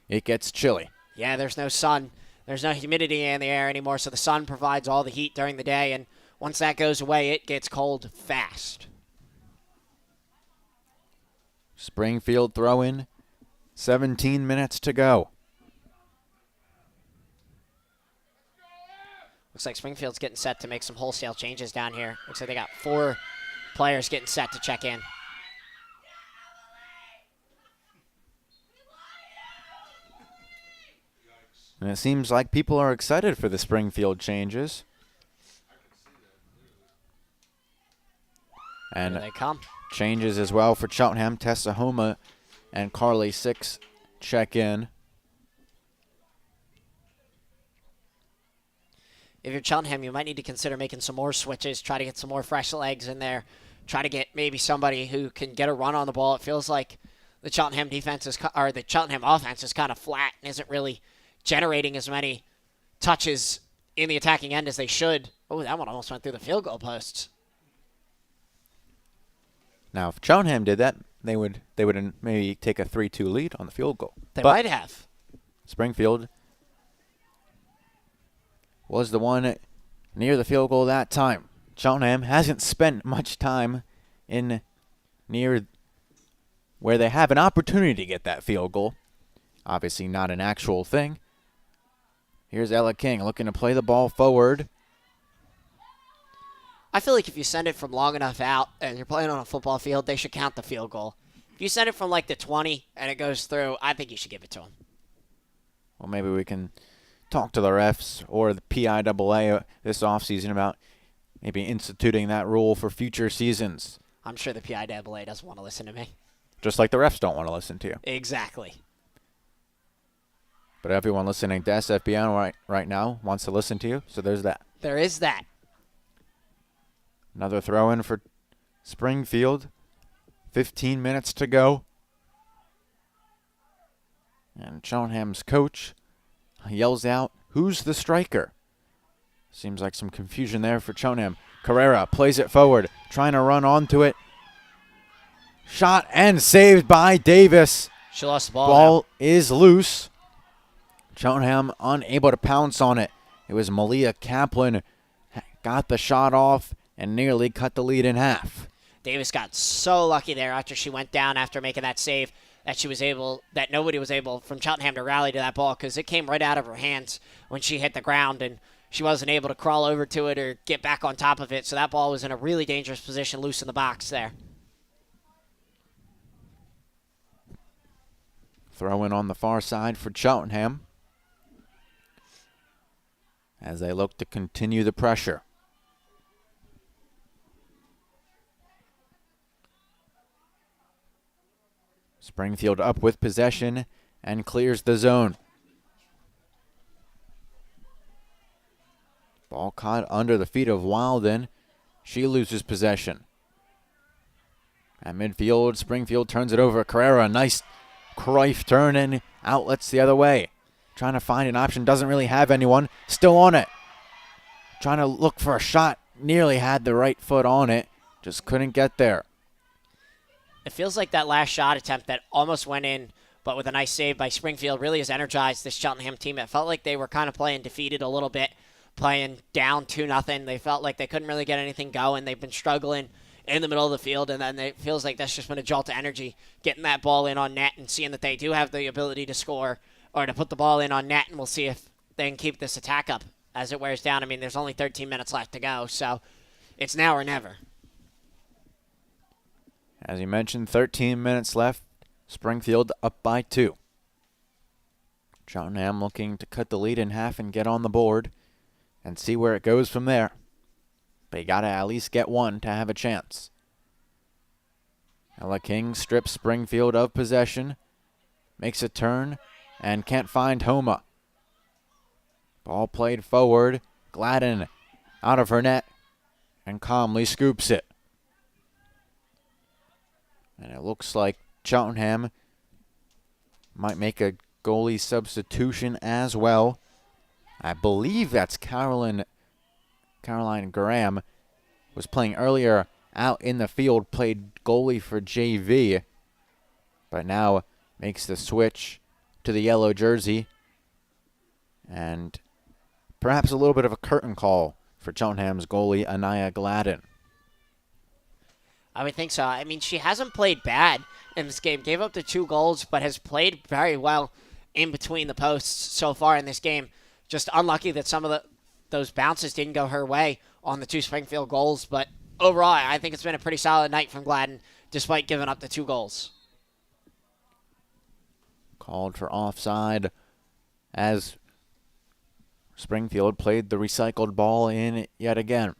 B: it gets chilly.
C: Yeah, there's no sun. There's no humidity in the air anymore, so the sun provides all the heat during the day, and once that goes away, it gets cold fast.
B: Springfield throw-in, 17 minutes to go.
C: Looks like Springfield's getting set to make some wholesale changes down here. Looks like they got 4 players getting set to check in.
B: And it seems like people are excited for the Springfield changes. And
C: Here they come.
B: Changes as well for Cheltenham. Tessa Homa and Carly Six check in.
C: If you're Cheltenham, you might need to consider making some more switches, try to get some more fresh legs in there, try to get maybe somebody who can get a run on the ball. It feels like the Cheltenham defense is, or the Cheltenham offense is kind of flat and isn't really generating as many touches in the attacking end as they should. Oh, that one almost went through the field goal posts.
B: Now, if Cheltenham did that, they would maybe take a 3-2 lead on the field goal.
C: They
B: But
C: might have.
B: Springfield was the one near the field goal that time. Cheltenham hasn't spent much time in near where they have an opportunity to get that field goal. Obviously not an actual thing. Here's Ella King looking to play the ball forward.
C: I feel like if you send it from long enough out and you're playing on a football field, they should count the field goal. If you send it from like the 20 and it goes through, I think you should give it to them.
B: Well, maybe we can talk to the refs or the PIAA this offseason about maybe instituting that rule for future seasons.
C: I'm sure the PIAA doesn't want to listen to me.
B: Just like the refs don't want to listen to you.
C: Exactly.
B: But everyone listening to SFBN right now wants to listen to you, so there's that.
C: There is that.
B: Another throw-in for Springfield. 15 minutes to go. And Cheltenham's coach yells out, "Who's the striker?" Seems like some confusion there for Cheltenham. Carrera plays it forward, trying to run onto it. Shot and saved by Davis.
C: She lost the ball.
B: Ball is loose. Cheltenham unable to pounce on it. It was Malia Kaplan got the shot off and nearly cut the lead in half.
C: Davis got so lucky there after she went down after making that save that nobody was able from Cheltenham to rally to that ball because it came right out of her hands when she hit the ground and she wasn't able to crawl over to it or get back on top of it. So that ball was in a really dangerous position loose in the box there.
B: Throw in on the far side for Cheltenham as they look to continue the pressure. Springfield up with possession and clears the zone. Ball caught under the feet of Wilden. She loses possession. At midfield, Springfield turns it over. Carrera, nice Cruyff turn and outlets the other way. Trying to find an option, doesn't really have anyone. Still on it. Trying to look for a shot. Nearly had the right foot on it. Just couldn't get there.
C: It feels like that last shot attempt that almost went in, but with a nice save by Springfield, really has energized this Cheltenham team. It felt like they were kind of playing defeated a little bit, playing down 2-0. They felt like they couldn't really get anything going. They've been struggling in the middle of the field, and then it feels like that's just been a jolt of energy, getting that ball in on net and seeing that they do have the ability to score or to put the ball in on net, and we'll see if they can keep this attack up as it wears down. I mean, there's only 13 minutes left to go, so it's now or never.
B: As you mentioned, 13 minutes left. Springfield up by 2. Cheltenham looking to cut the lead in half and get on the board and see where it goes from there. But you got to at least get one to have a chance. Ella King strips Springfield of possession, makes a turn, and can't find Homa. Ball played forward. Gladden out of her net and calmly scoops it. And it looks like Cheltenham might make a goalie substitution as well. I believe that's Caroline Graham. Was playing earlier out in the field, played goalie for JV, but now makes the switch to the yellow jersey. And perhaps a little bit of a curtain call for Cheltenham's goalie, Anaya Gladden.
C: I would think so. I mean, she hasn't played bad in this game. Gave up the 2 goals, but has played very well in between the posts so far in this game. Just unlucky that some of those bounces didn't go her way on the 2 Springfield goals. But overall, I think it's been a pretty solid night from Gladden, despite giving up the 2 goals.
B: Called for offside as Springfield played the recycled ball in yet again.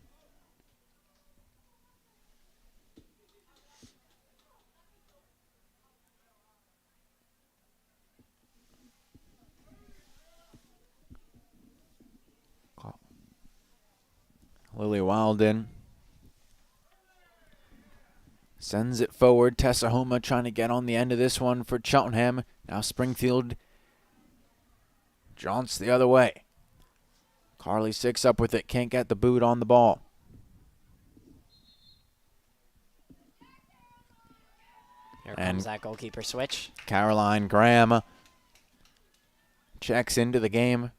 B: Lily Wilden sends it forward. Tessa Homa trying to get on the end of this one for Cheltenham. Now Springfield jaunts the other way. Carly Six up with it. Can't get the boot on the ball.
C: Here comes that goalkeeper switch.
B: Caroline Graham checks into the game.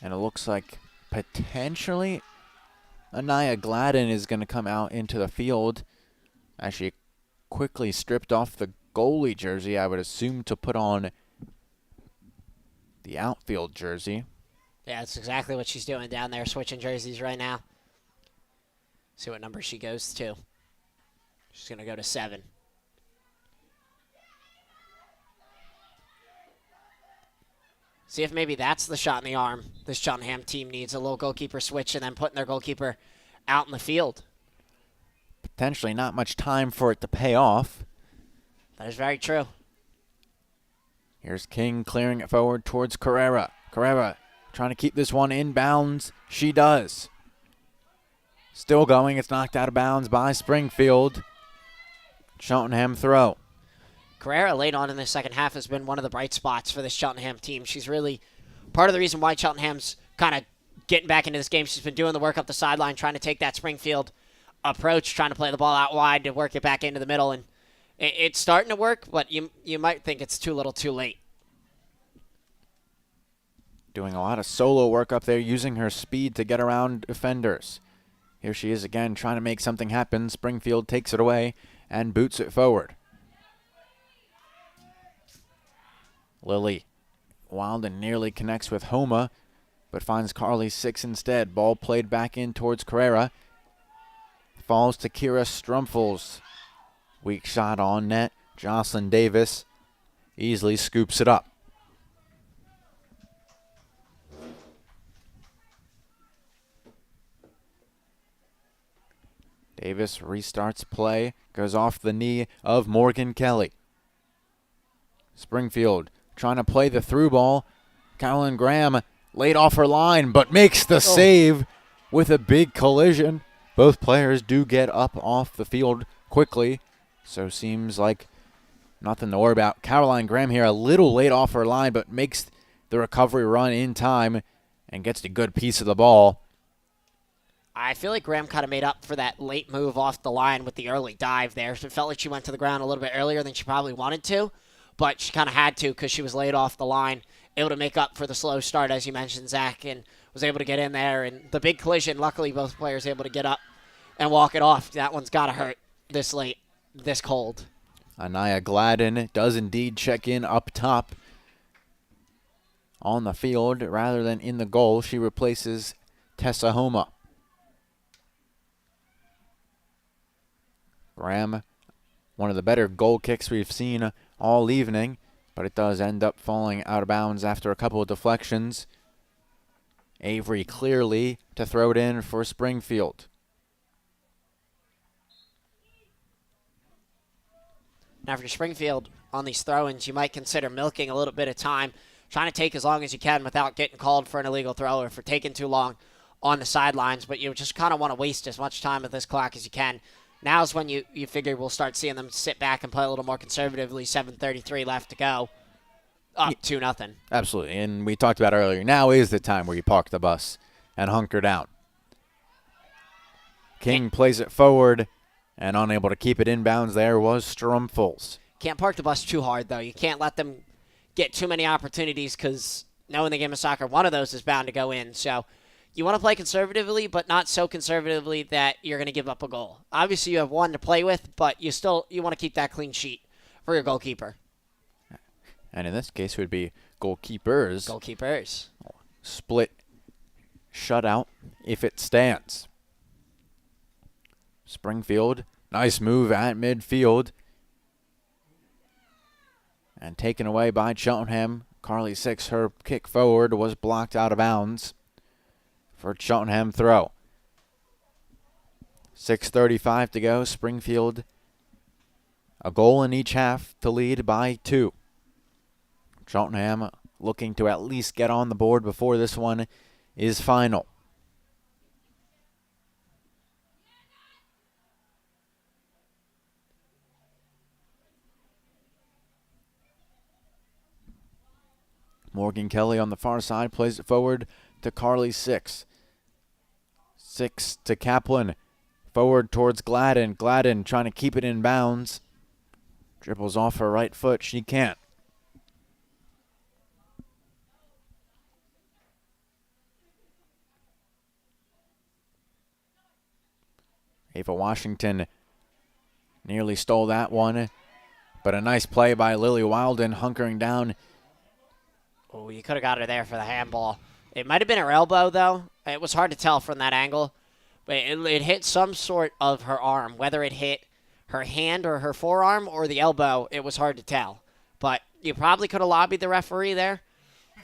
B: And it looks like potentially Anaya Gladden is going to come out into the field as she quickly stripped off the goalie jersey, I would assume, to put on the outfield jersey.
C: Yeah, that's exactly what she's doing down there, switching jerseys right now. See what number she goes to. She's going to go to 7. See if maybe that's the shot in the arm this Cheltenham team needs, a little goalkeeper switch and then putting their goalkeeper out in the field.
B: Potentially not much time for it to pay off.
C: That is very true.
B: Here's King clearing it forward towards Carrera. Carrera trying to keep this one in bounds. She does. Still going. It's knocked out of bounds by Springfield. Cheltenham throw.
C: Carrera late on in the second half has been one of the bright spots for this Cheltenham team. She's really part of the reason why Cheltenham's kind of getting back into this game. She's been doing the work up the sideline, trying to take that Springfield approach, trying to play the ball out wide to work it back into the middle. And it's starting to work, but you might think it's too little too late.
B: Doing a lot of solo work up there, using her speed to get around defenders. Here she is again, trying to make something happen. Springfield takes it away and boots it forward. Lily Wilden nearly connects with Homa, but finds Carly 6 instead. Ball played back in towards Carrera. Falls to Kira Strumpfels. Weak shot on net. Jocelyn Davis easily scoops it up. Davis restarts play, goes off the knee of Morgan Kelly. Springfield trying to play the through ball. Caroline Graham laid off her line, but makes the save with a big collision. Both players do get up off the field quickly, so seems like nothing to worry about. Caroline Graham here a little late off her line, but makes the recovery run in time and gets a good piece of the ball.
C: I feel like Graham kind of made up for that late move off the line with the early dive there. It felt like she went to the ground a little bit earlier than she probably wanted to, but she kind of had to because she was laid off the line, able to make up for the slow start, as you mentioned, Zach, and was able to get in there. And the big collision, luckily both players able to get up and walk it off. That one's got to hurt this late, this cold.
B: Anaya Gladden does indeed check in up top on the field rather than in the goal. She replaces Tessa Homa. Graham, one of the better goal kicks we've seen all evening, but it does end up falling out of bounds after a couple of deflections. Avery clearly to throw it in for Springfield.
C: Now for Springfield on these throw-ins, you might consider milking a little bit of time, trying to take as long as you can without getting called for an illegal throw or for taking too long on the sidelines, but you just kind of want to waste as much time with this clock as you can. Now's when you figure we'll start seeing them sit back and play a little more conservatively. 7:33 left to go. Up 2-0.
B: Absolutely, and we talked about earlier, now is the time where you park the bus and hunker down. King plays it forward, and unable to keep it inbounds there was Strumpfels.
C: Can't park the bus too hard, though. You can't let them get too many opportunities because knowing the game of soccer, one of those is bound to go in. So you want to play conservatively, but not so conservatively that you're going to give up a goal. Obviously, you have one to play with, but you want to keep that clean sheet for your goalkeeper.
B: And in this case, it would be goalkeepers.
C: Goalkeepers.
B: Split shutout if it stands. Springfield, nice move at midfield. And taken away by Cheltenham. Carly 6, her kick forward was blocked out of bounds for Cheltenham throw. 6:35 to go. Springfield, a goal in each half to lead by 2. Cheltenham looking to at least get on the board before this one is final. Morgan Kelly on the far side plays it forward to Carly 6. 6 to Kaplan. Forward towards Gladden. Gladden trying to keep it in bounds. Dribbles off her right foot. She can't. Ava Washington nearly stole that one, but a nice play by Lily Wilden, hunkering down.
C: Oh, you could have got her there for the handball. It might have been her elbow, though. It was hard to tell from that angle. But it hit some sort of her arm. Whether it hit her hand or her forearm or the elbow, it was hard to tell. But you probably could have lobbied the referee there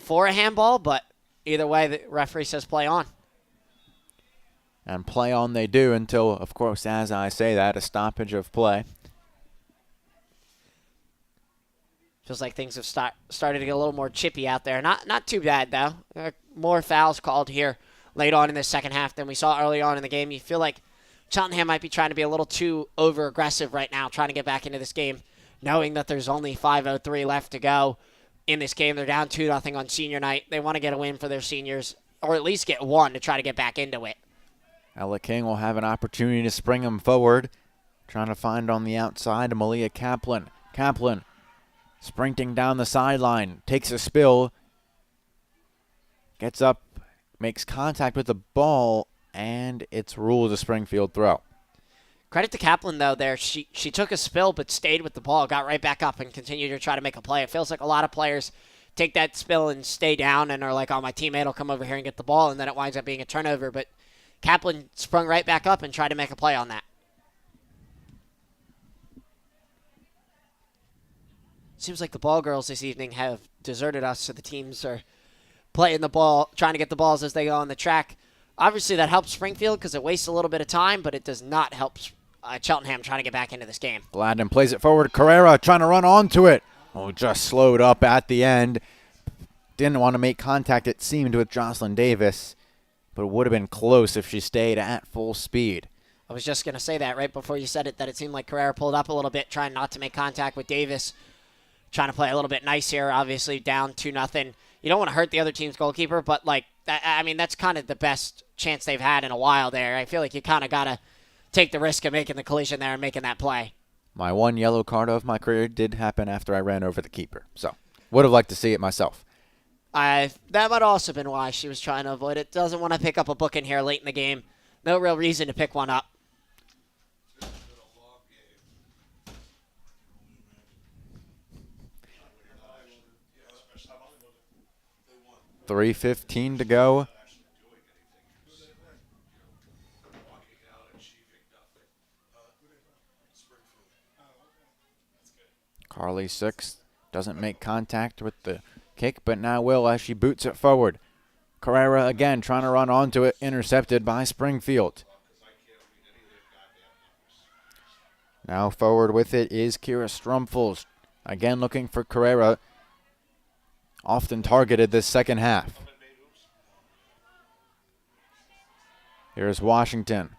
C: for a handball, but either way, the referee says play on.
B: And play on they do until, of course, as I say that, a stoppage of play.
C: Feels like things have started to get a little more chippy out there. Not too bad, though. More fouls called here late on in the second half than we saw early on in the game. You feel like Cheltenham might be trying to be a little too over-aggressive right now, trying to get back into this game, knowing that there's only 5:03 left to go in this game. They're down 2-0 on senior night. They want to get a win for their seniors, or at least get one to try to get back into it.
B: Ella King will have an opportunity to spring him forward, trying to find on the outside Malia Kaplan. Kaplan sprinting down the sideline, takes a spill, gets up, makes contact with the ball, and it's ruled a Springfield throw.
C: Credit to Kaplan, though, there. She took a spill but stayed with the ball, got right back up, and continued to try to make a play. It feels like a lot of players take that spill and stay down and are like, oh, my teammate will come over here and get the ball, and then it winds up being a turnover. But Kaplan sprung right back up and tried to make a play on that. Seems like the ball girls this evening have deserted us, so the teams are playing the ball, trying to get the balls as they go on the track. Obviously, that helps Springfield because it wastes a little bit of time, but it does not help Cheltenham trying to get back into this game.
B: Gladden plays it forward. Carrera trying to run onto it. Oh, just slowed up at the end. Didn't want to make contact, it seemed, with Jocelyn Davis, but it would have been close if she stayed at full speed.
C: I was just going to say that right before you said it, that it seemed like Carrera pulled up a little bit, trying not to make contact with Davis. Trying to play a little bit nice here, obviously down 2-0. You don't want to hurt the other team's goalkeeper, but that's kind of the best chance they've had in a while there. I feel like you kind of got to take the risk of making the collision there and making that play.
B: My one yellow card of my career did happen after I ran over the keeper, so would have liked to see it myself.
C: That might also been why she was trying to avoid it. Doesn't want to pick up a booking here late in the game. No real reason to pick one up.
B: 3:15 to go. Carly Six doesn't make contact with the kick, but now will as she boots it forward. Carrera again trying to run onto it, intercepted by Springfield. Now forward with it is Kira Strumfels. Again looking for Carrera. Often targeted this second half. Here's Washington.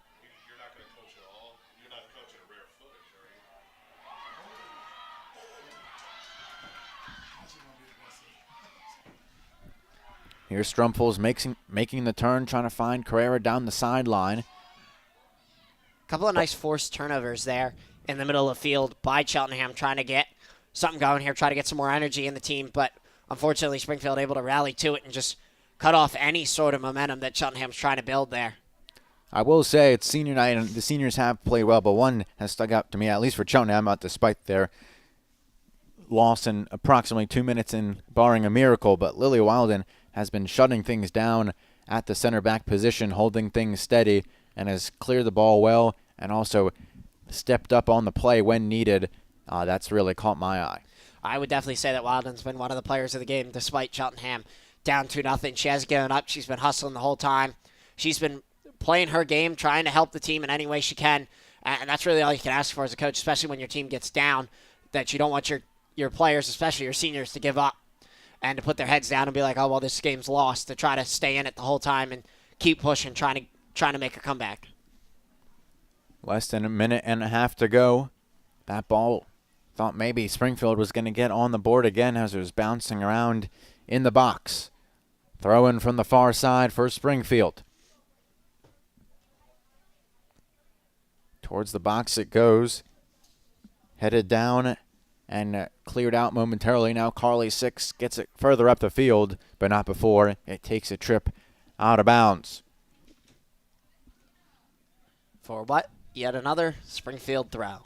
B: Here's Strumfels making the turn, trying to find Carrera down the sideline.
C: A couple of nice forced turnovers there in the middle of the field by Cheltenham, trying to get something going here, try to get some more energy in the team, but unfortunately Springfield able to rally to it and just cut off any sort of momentum that Cheltenham's trying to build there.
B: I will say it's senior night, and the seniors have played well, but one has stuck out to me, at least for Cheltenham, despite their loss in approximately 2 minutes in barring a miracle, but Lily Wilden has been shutting things down at the center back position, holding things steady, and has cleared the ball well and also stepped up on the play when needed. That's really caught my eye.
C: I would definitely say that Wilden's been one of the players of the game despite Cheltenham down 2-0. She hasn't given up. She's been hustling the whole time. She's been playing her game, trying to help the team in any way she can, and that's really all you can ask for as a coach, especially when your team gets down, that you don't want your players, especially your seniors, to give up and to put their heads down and be like, oh, well, this game's lost, to try to stay in it the whole time and keep pushing, trying to make a comeback.
B: Less than a minute and a half to go. That ball, thought maybe Springfield was going to get on the board again as it was bouncing around in the box. Throw in from the far side for Springfield. Towards the box it goes. Headed down and cleared out momentarily. Now Carly Six gets it further up the field, but not before it takes a trip out of bounds.
C: For what yet another Springfield throw.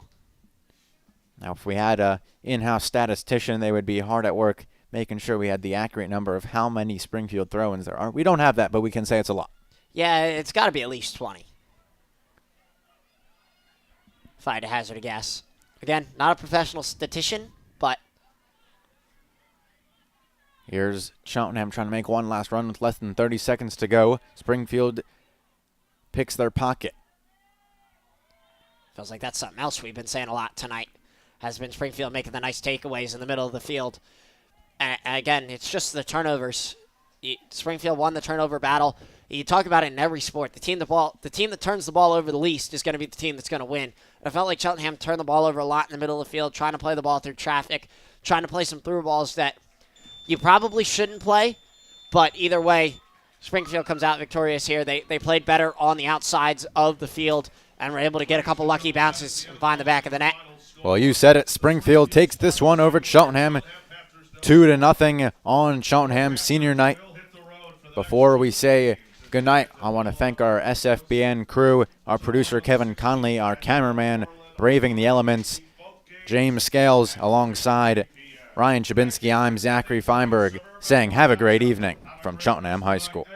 B: Now, if we had a in-house statistician, they would be hard at work making sure we had the accurate number of how many Springfield throw-ins there are. We don't have that, but we can say it's a lot.
C: Yeah, it's got to be at least 20. If I had to hazard a guess. Again, not a professional statistician, but
B: here's Cheltenham trying to make one last run with less than 30 seconds to go. Springfield picks their pocket.
C: feels like that's something else we've been saying a lot tonight. Has been Springfield making the nice takeaways in the middle of the field. And again, it's just the turnovers. Springfield won the turnover battle. You talk about it in every sport. The team that turns the ball over the least is going to be the team that's going to win. And I felt like Cheltenham turned the ball over a lot in the middle of the field, trying to play the ball through traffic, trying to play some through balls that you probably shouldn't play. But either way, Springfield comes out victorious here. They played better on the outsides of the field and were able to get a couple lucky bounces and find the back of the net.
B: Well, you said it. Springfield takes this one over Cheltenham, 2-0 on Cheltenham senior night. Before we say goodnight, I want to thank our SFBN crew, our producer Kevin Conley, our cameraman braving the elements, James Scales, alongside Ryan Chabinski. I'm Zachary Feinberg saying have a great evening from Cheltenham High School.